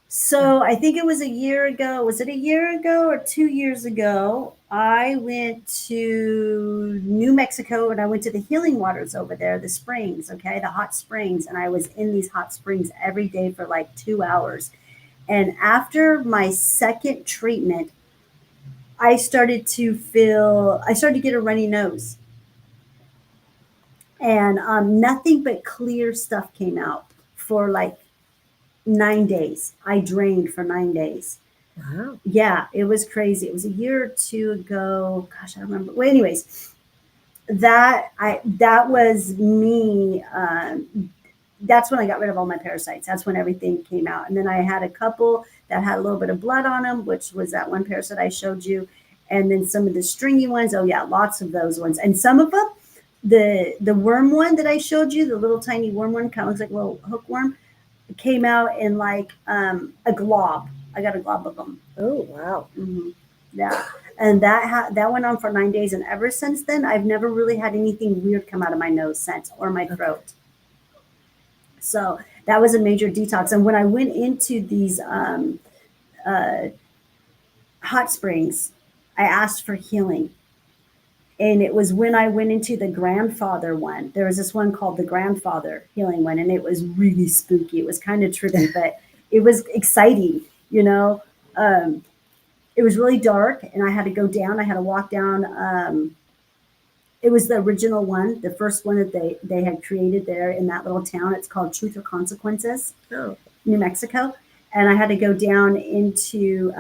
So I think it was a year ago. Was it a year ago or 2 years ago? I went to New Mexico and I went to the healing waters over there, the springs, okay, the hot springs. And I was in these hot springs every day for like 2 hours. And after my second treatment, I started to get a runny nose. And nothing but clear stuff came out for like 9 days. I drained for 9 days. Wow. Yeah, it was crazy. It was a year or two ago. Gosh, I don't remember. Well, anyways, that was me. That's when I got rid of all my parasites. That's when everything came out. And then I had a couple that had a little bit of blood on them, which was that one parasite I showed you. And then some of the stringy ones. Oh yeah, lots of those ones. And some of them, the worm one that I showed you, the little tiny worm one, kind of looks like a little hookworm, came out in like a glob. I got a glob of them. Oh, wow. Mm-hmm. Yeah. And that went on for 9 days. And ever since then, I've never really had anything weird come out of my nose since or my throat. So that was a major detox. And when I went into these hot springs, I asked for healing. And it was when I went into the grandfather one. There was this one called the grandfather healing one, and it was really spooky. It was kind of trippy, but it was exciting, you know. It was really dark, and I had to go down. I had to walk down. It was the original one, the first one that they had created there in that little town. It's called Truth or Consequences, New Mexico. And I had to go down into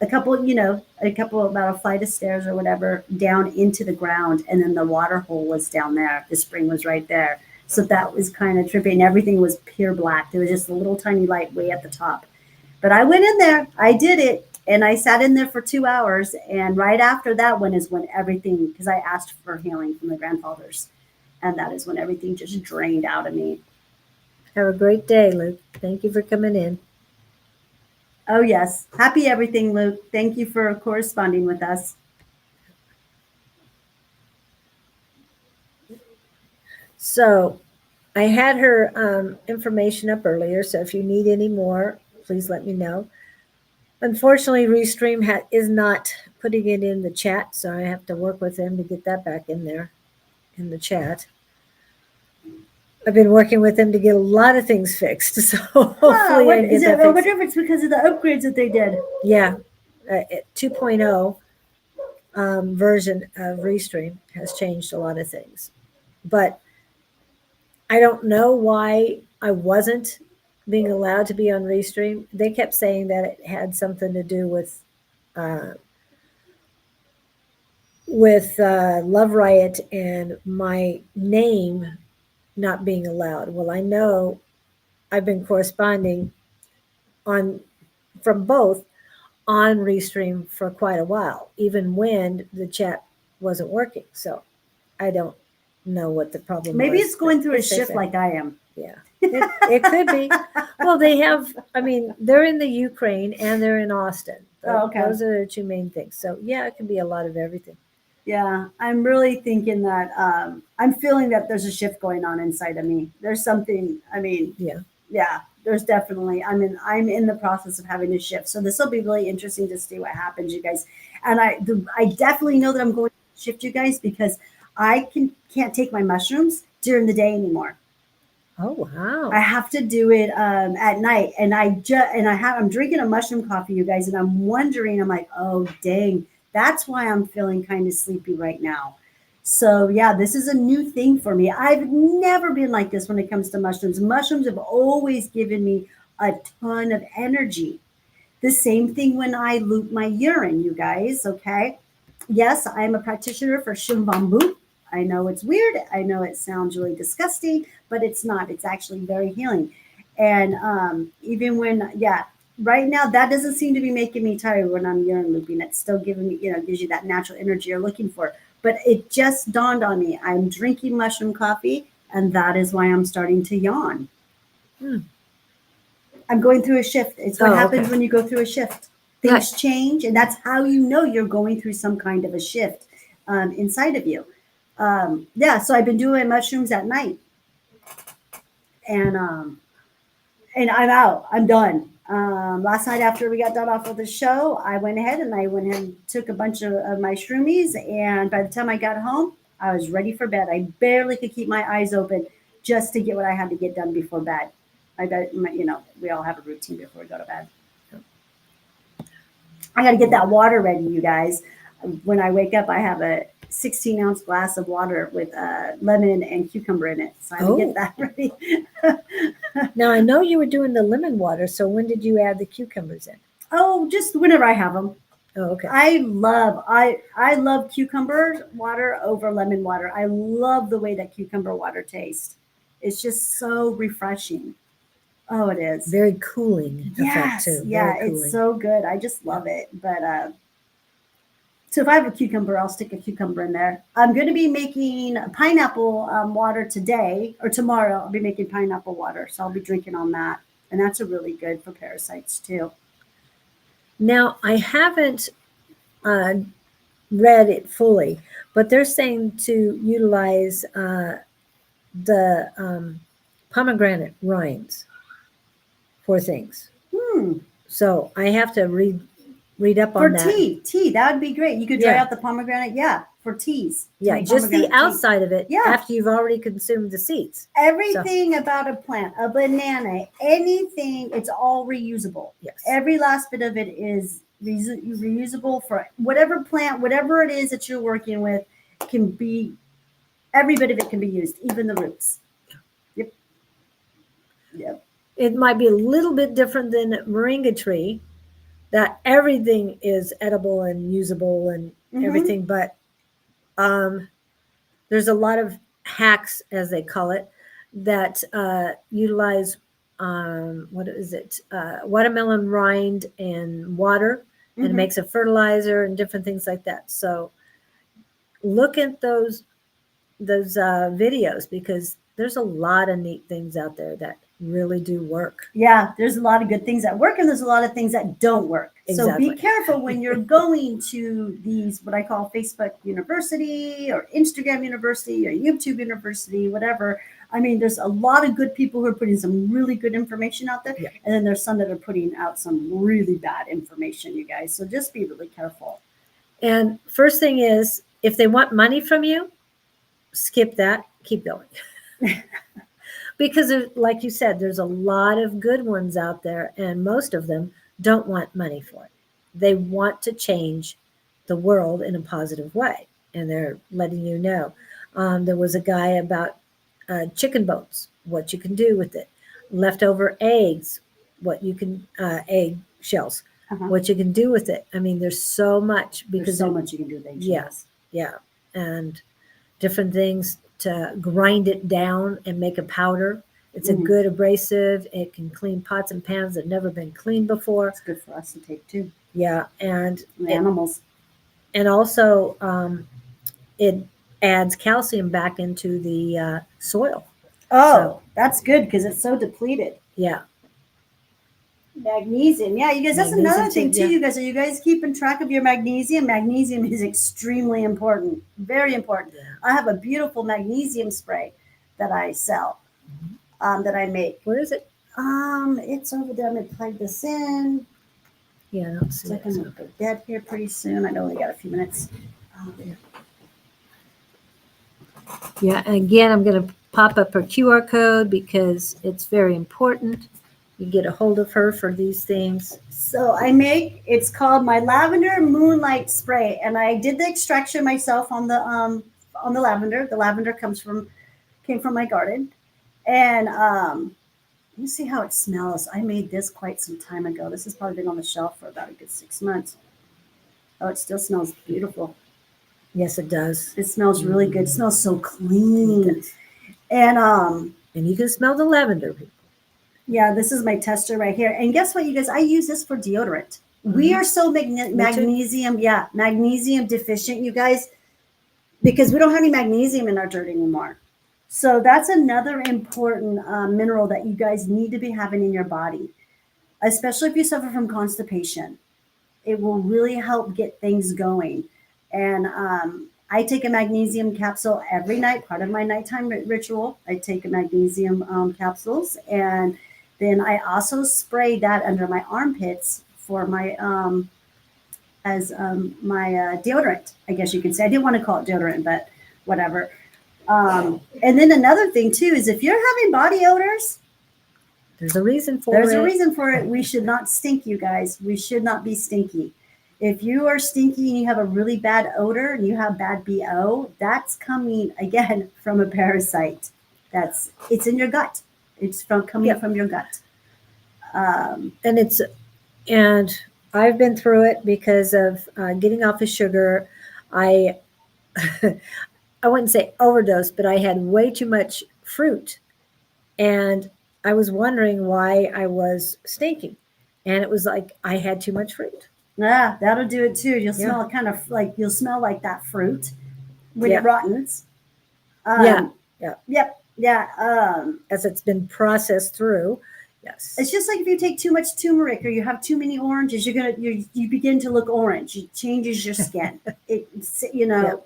about a flight of stairs or whatever, down into the ground. And then the water hole was down there. The spring was right there. So that was kind of trippy. And everything was pure black. There was just a little tiny light way at the top. But I went in there. I did it. And I sat in there for 2 hours. And right after that one is when everything, because I asked for healing from the grandfathers. And that is when everything just drained out of me. Have a great day, Luke. Thank you for coming in. Oh, yes. Happy everything, Luke. Thank you for corresponding with us. So I had her information up earlier. So if you need any more, please let me know. Unfortunately, Restream is not putting it in the chat. So I have to work with them to get that back in there in the chat. I've been working with them to get a lot of things fixed. So hopefully I get that fixed. What if it's because of the upgrades that they did? Yeah. 2.0 version of Restream has changed a lot of things. But I don't know why I wasn't being allowed to be on Restream. They kept saying that it had something to do with Love Riot and my name not being allowed. Well, I know I've been corresponding from both on Restream for quite a while, even when the chat wasn't working. So I don't know what the problem Maybe was. it's going through a shift like I am. Yeah, it could be. Well, they're in the Ukraine and they're in Austin. Okay. Those are the two main things. So yeah, it can be a lot of everything. Yeah, I'm really thinking that I'm feeling that there's a shift going on inside of me. There's something, yeah, there's definitely, I'm in the process of having a shift. So this will be really interesting to see what happens, you guys. And I definitely know that I'm going to shift, you guys, because I can't take my mushrooms during the day anymore. Oh, wow. I have to do it at night. And I'm drinking a mushroom coffee, you guys, and I'm like, oh, dang. That's why I'm feeling kind of sleepy right now. So yeah, this is a new thing for me. I've never been like this when it comes to mushrooms. Mushrooms have always given me a ton of energy. The same thing when I loop my urine, you guys, okay? Yes, I'm a practitioner for Shimbambu. I know it's weird. I know it sounds really disgusting, but it's not. It's actually very healing. And even when, right now, that doesn't seem to be making me tired when I'm urine looping. It's still giving me, gives you that natural energy you're looking for. But it just dawned on me. I'm drinking mushroom coffee, and that is why I'm starting to yawn. I'm going through a shift. It's what happens when you go through a shift. Things change, and that's how you know you're going through some kind of a shift inside of you. Yeah, so I've been doing mushrooms at night, and I'm out. I'm done. Last night after we got done off of the show, I went ahead and took a bunch of my shroomies, and by the time I got home, I was ready for bed. I barely could keep my eyes open just to get what I had to get done before bed. We all have a routine before we go to bed. I got to get that water ready, you guys. When I wake up, I have a 16-ounce glass of water with lemon and cucumber in it. So I have to get that ready. Now, I know you were doing the lemon water. So when did you add the cucumbers in? Oh, just whenever I have them. Oh, okay. I love cucumber water over lemon water. I love the way that cucumber water tastes. It's just so refreshing. Oh, it is. Very cooling effect Yes, too. yeah, Very it's cooling. so good. I just love it. But so if I have a cucumber, I'll stick a cucumber in there. I'm going to be making pineapple water today or tomorrow. I'll be making pineapple water, so I'll be drinking on that, and that's a really good for parasites too. Now, I haven't read it fully, but they're saying to utilize the pomegranate rinds for things. So I have to read up For on that. tea, that would be great. You could dry Yeah. out the pomegranate, for teas. to Yeah, make just the pomegranate tea. outside of it Yeah. after you've already consumed the seeds. Everything about a plant, a banana, anything, it's all reusable. Yes. Every last bit of it is reusable for whatever plant, whatever it is that you're working with, can be, every bit of it can be used, even the roots. Yep. It might be a little bit different than moringa tree, that everything is edible and usable and everything, but there's a lot of hacks, as they call it, that utilize what is it, watermelon rind and water, and it makes a fertilizer and different things like that. So look at those videos, because there's a lot of neat things out there that really do work. Yeah, there's a lot of good things that work, and there's a lot of things that don't work. So be Exactly. careful when you're going to these, what I call Facebook University or Instagram University or YouTube University, whatever. I mean, there's a lot of good people who are putting some really good information out there. Yeah. And then there's some that are putting out some really bad information, you guys. So just be really careful. And first thing is, if they want money from you, skip that, keep going. Because like you said, there's a lot of good ones out there, and most of them don't want money for it. They want to change the world in a positive way, and they're letting you know. There was a guy about chicken bones, what you can do with it, leftover eggs, what you can, egg shells, what you can do with it. I mean, there's so much, because There's so much you can do with egg shells. Yeah, and different things to grind it down and make a powder. It's a good abrasive. It can clean pots and pans that have never been cleaned before. It's good for us to take too. Yeah, and Animals. And also, it adds calcium back into the soil. Oh, that's good because it's so depleted. Yeah. Magnesium. Yeah, you guys, that's Magnesium another thing too, too. yeah. You guys, are you guys keeping track of your magnesium? Magnesium is extremely important. Very important. Yeah. I have a beautiful magnesium spray that I sell, that I make. Where is it? It's over there. I'm gonna plug this in. Yeah, I don't see So it. I'm gonna go dead here pretty soon. I know we got a few minutes. Yeah, and again, I'm going to pop up her QR code because it's very important. You get a hold of her for these things. So it's called my lavender moonlight spray, and I did the extraction myself on the lavender. The lavender came from my garden, and let me see how it smells. I made this quite some time ago. This has probably been on the shelf for about a good 6 months. Oh, it still smells beautiful. Yes, it does. It smells really good. It smells so clean, and And you can smell the lavender. yeah, this is my tester right here. And guess what, you guys? I use this for deodorant. We are so magnesium deficient, you guys, because we don't have any magnesium in our dirt anymore. So that's another important mineral that you guys need to be having in your body, especially if you suffer from constipation. It will really help get things going. And I take a magnesium capsule every night, part of my nighttime ritual. I take a magnesium capsules, and then I also spray that under my armpits for my as my deodorant. I guess you could say. I didn't want to call it deodorant, but whatever. And then another thing too is if you're having body odors, There's a reason for there's it. a reason for it. We should not stink, you guys. We should not be stinky. If you are stinky and you have a really bad odor and you have bad BO, that's coming again from a parasite. It's in your gut. It's coming from your gut. And I've been through it because of getting off of sugar. I I wouldn't say overdose, but I had way too much fruit, and I was wondering why I was stinking, and it was like I had too much fruit. Yeah, that'll do it too. You'll Yeah. smell kind of like that fruit when Yeah. it rottens. Yeah. Yep. Yeah. As it's been processed through. Yes. It's just like if you take too much turmeric or you have too many oranges, you begin to look orange. It changes your skin. It's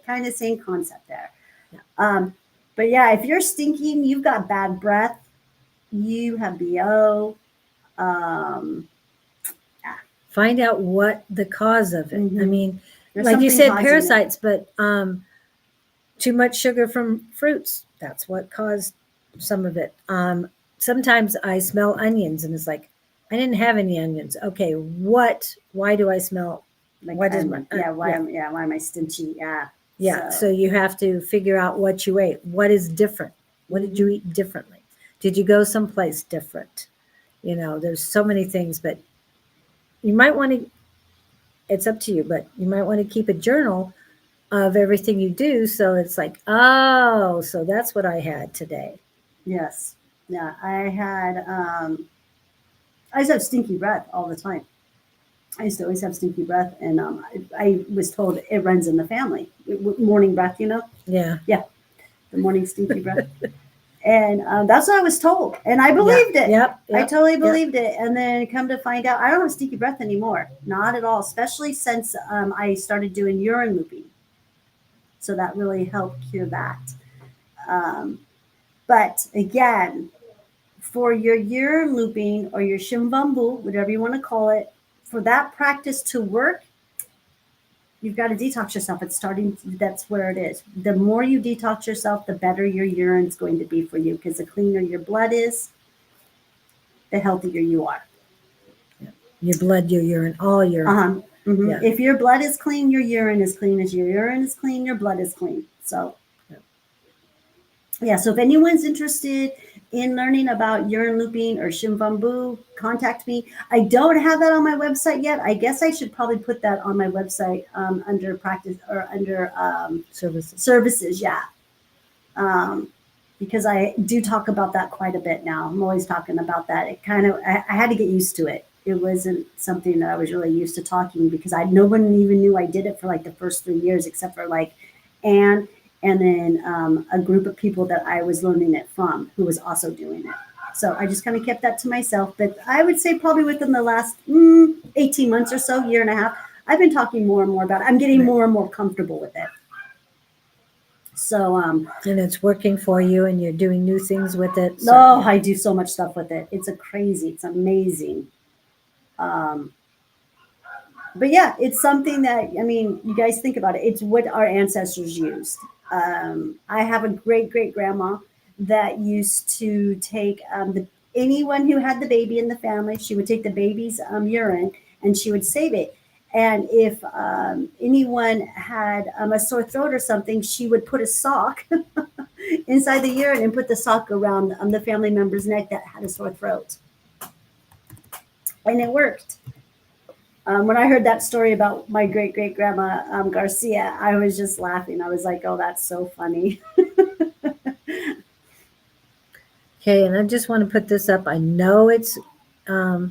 kind of same concept there. Yeah. But yeah, if you're stinking, you've got bad breath, you have BO. Find out what the cause of it. Mhm. I mean, There's like you something said, causing it. parasites, but too much sugar from fruits. That's what caused some of it. Sometimes I smell onions and it's like, I didn't have any onions. Okay, why do I smell? Like, Why does why am I stingy? Yeah. Yeah. So you have to figure out what you ate. What is different? What did you eat differently? Did you go someplace different? There's so many things, but you might want to, it's up to you, but you might want to keep a journal of everything you do. So it's like, oh, so that's what I had today. Yes. Yeah. I used to have stinky breath all the time. I used to always have stinky breath, and I was told it runs in the family. Morning breath, Yeah. The morning stinky breath. And that's what I was told. And I believed it. Yep. I totally believed it. And then come to find out, I don't have stinky breath anymore. Not at all, especially since I started doing urine looping. So that really helped cure that. But again, for your urine looping or your shimbambu, whatever you want to call it, for that practice to work, you've got to detox yourself. That's where it is. The more you detox yourself, the better your urine's going to be for you, because the cleaner your blood is, the healthier you are. Your blood, your urine, all your. Mm-hmm. Yeah. If your blood is clean, your urine is clean. As your urine is clean, your blood is clean. So, so if anyone's interested in learning about urine looping or shimvambu, contact me. I don't have that on my website yet. I guess I should probably put that on my website under practice or under services. Yeah. Because I do talk about that quite a bit now. I'm always talking about that. I had to get used to it. It wasn't something that I was really used to talking, because no one even knew I did it for like the first 3 years, except for like Anne, and then a group of people that I was learning it from who was also doing it. So I just kind of kept that to myself. But I would say probably within the last 18 months or so, year and a half, I've been talking more and more about it. I'm getting more and more comfortable with it. So, and it's working for you, and you're doing new things with it. So, I do so much stuff with it. It's amazing. But yeah, it's something that, you guys think about it. It's what our ancestors used. I have a great grandma that used to take anyone who had the baby in the family, she would take the baby's urine and she would save it. And if anyone had a sore throat or something, she would put a sock inside the urine and put the sock around the family member's neck that had a sore throat. And it worked. When I heard that story about my great-great-grandma Garcia, I was just laughing. I was like, oh, that's so funny. Okay, and I just want to put this up. I know it's a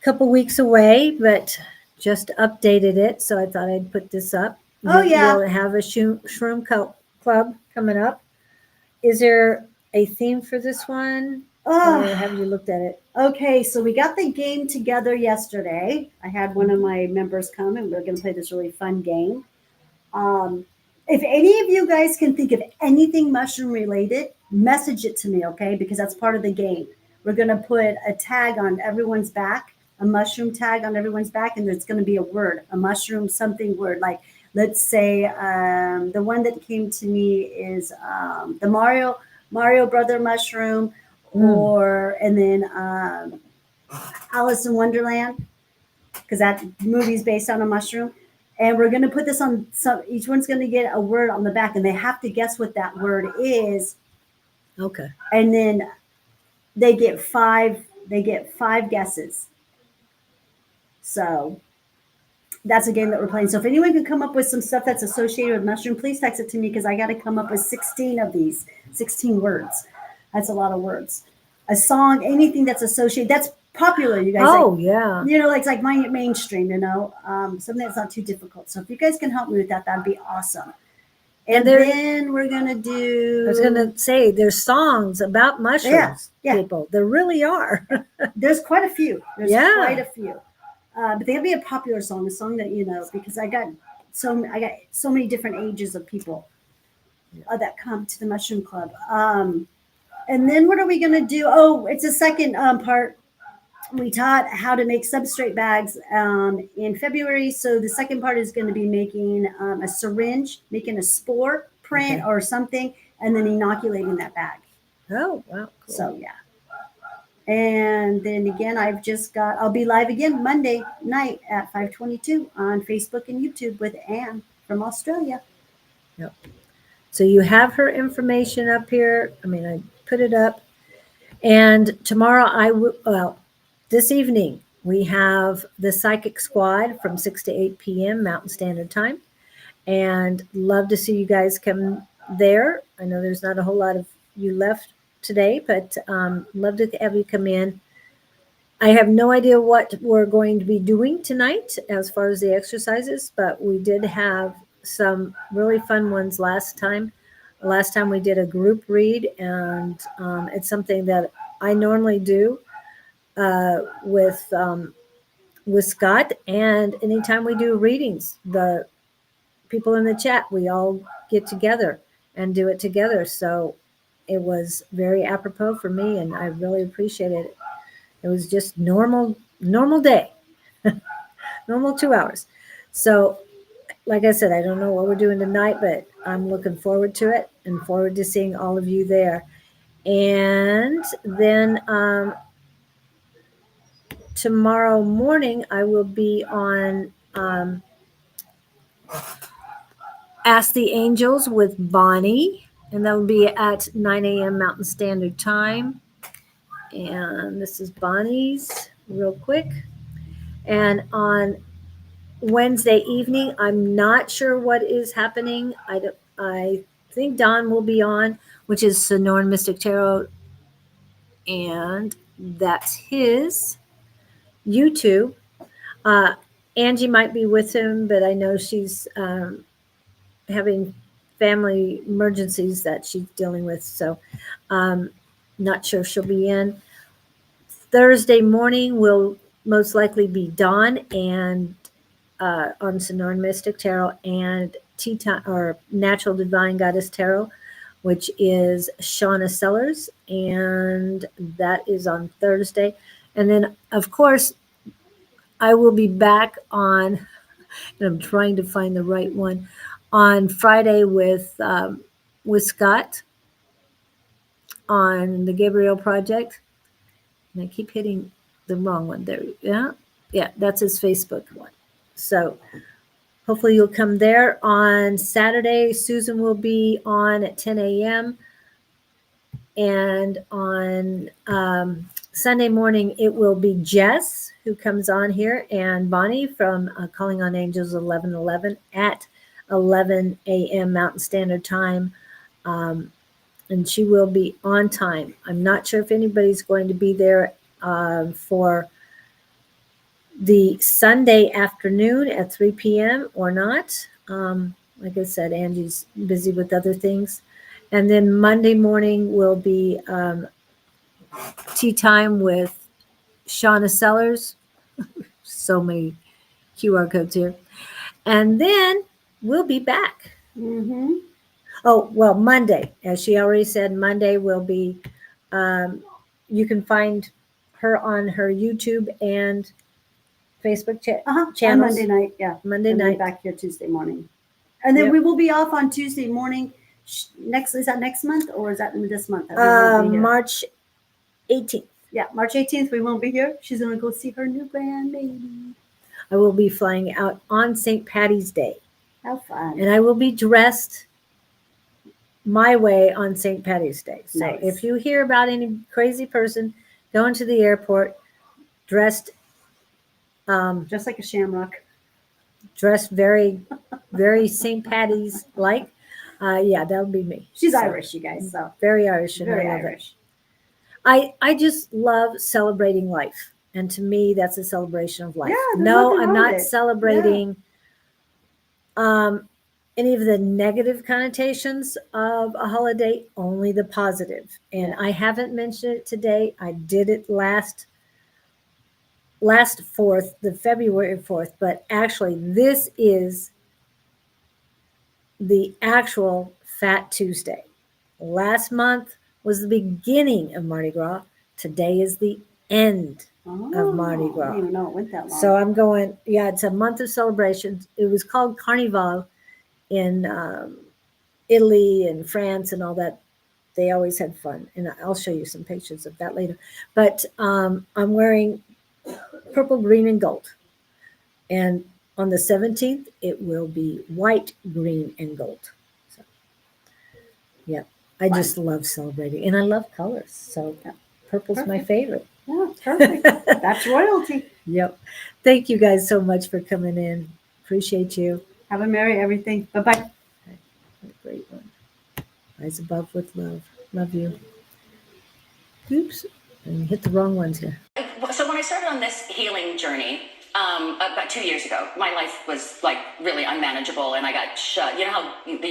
couple weeks away, but just updated it, so I thought I'd put this up. You'll have a shroom club coming up. Is there a theme for this one? Or have you looked at it? Okay, so we got the game together yesterday. I had one of my members come, and we're going to play this really fun game. If any of you guys can think of anything mushroom related, message it to me, okay? Because that's part of the game. We're going to put a tag on everyone's back, a mushroom tag on everyone's back, and there's going to be a word, a mushroom something word. Like, let's say the one that came to me is the Mario Brother mushroom, or and then Alice in Wonderland, because that movie is based on a mushroom. And we're going to put this on some, each one's going to get a word on the back, and they have to guess what that word is. Okay. And then they get five guesses. So that's a game that we're playing. So if anyone can come up with some stuff that's associated with mushroom, please text it to me, because I got to come up with 16 of these, 16 words. That's a lot of words. A song, anything that's associated, that's popular, you guys. Oh, like, yeah. you know, like mainstream, you know, something that's not too difficult. So if you guys can help me with that, that'd be awesome. And then we're gonna do. I was gonna say there's songs about mushrooms, yeah. people. There really are. There's quite a few. There's Yeah. quite a few. But they have to be a popular song, a song that you know, because I got so many different ages of people that come to the Mushroom Club. And then what are we gonna do? Oh, it's a second part. We taught how to make substrate bags in February. So the second part is going to be making a syringe, making a spore print or something, and then inoculating that bag. Oh, wow. Cool. So, yeah. And then again, I'll be live again Monday night at 5:22 on Facebook and YouTube with Anne from Australia. Yep. So you have her information up here. I mean, I put it up. And tomorrow this evening, we have the Psychic Squad from 6 to 8 p.m. Mountain Standard Time. And love to see you guys come there. I know there's not a whole lot of you left today, but love to have you come in. I have no idea what we're going to be doing tonight as far as the exercises, but we did have some really fun ones last time. Last time we did a group read, and it's something that I normally do with Scott. And anytime we do readings, the people in the chat, we all get together and do it together. So it was very apropos for me, and I really appreciated it. It was just normal day, normal 2 hours. So, like I said, I don't know what we're doing tonight, but I'm looking forward to it and forward to seeing all of you there. And then tomorrow morning, I will be on Ask the Angels with Bonnie, and that will be at 9 a.m. Mountain Standard Time. And this is Bonnie's real quick. And on Wednesday evening, I'm not sure what is happening. I think Don will be on, which is Sonoran Mystic Tarot, and that's his YouTube. Angie might be with him, but I know she's having family emergencies that she's dealing with, so not sure if she'll be in. Thursday morning will most likely be Dawn and on Sonoran Mystic Tarot, and Tea Time or Natural Divine Goddess Tarot, which is Shauna Sellers, and that is on Thursday. And then, of course, I will be back on, and I'm trying to find the right one, on Friday with Scott on the Gabriel Project. And I keep hitting the wrong one there. Yeah, that's his Facebook one. So hopefully you'll come there. On Saturday, Susan will be on at 10 a.m. And on Sunday morning, it will be Jess who comes on here, and Bonnie from Calling on Angels 1111 at 11 a.m. Mountain Standard Time. And she will be on time. I'm not sure if anybody's going to be there for the Sunday afternoon at 3 p.m. or not. Like I said, Angie's busy with other things. And then Monday morning will be tea time with Shauna Sellers. So many QR codes here. And then we'll be back. Mm-hmm. Oh, well, Monday, as she already said, Monday will be, you can find her on her YouTube and Facebook On channels. Monday night, yeah. Monday And then night. back here Tuesday morning. And then Yep. we will be off on Tuesday morning. Is that next month or is that this month? That we won't be here? March 18th. Yeah, March 18th, we won't be here. She's going to go see her new grandbaby. I will be flying out on St. Patty's Day. How fun. And I will be dressed my way on St. Patty's Day. So Nice. if you hear about any crazy person going to the airport dressed Just like a shamrock. dressed very, very St. Patty's like, yeah, that'll be me. She's So, Irish, you guys. So very Irish, and very I love Irish. it. I just love celebrating life, and to me, that's a celebration of life. Yeah, there's No, nothing I'm wrong not with it. celebrating any of the negative connotations of a holiday. Only the positive. And Yeah. I haven't mentioned it today. I did it last 4th, the February 4th, but actually this is the actual Fat Tuesday. Last month was the beginning of Mardi Gras. Today is the end of Mardi I Gras. didn't even know it went that long. So I'm going, yeah, it's a month of celebrations. It was called Carnival in Italy and France and all that. They always had fun. And I'll show you some pictures of that later. But I'm wearing purple, green, and gold. And on the 17th, it will be white, green, and gold. So, yeah, I Fun. just love celebrating. And I love colors. So purple's my Perfect. favorite. Yeah, perfect. That's royalty. Yep. Thank you guys so much for coming in. Appreciate you. Have a merry everything. Bye-bye. A great one. Eyes above with love. Love you. Oops. And hit the wrong ones here. So when I started on this healing journey about 2 years ago, my life was like really unmanageable, and I got shut. You know how the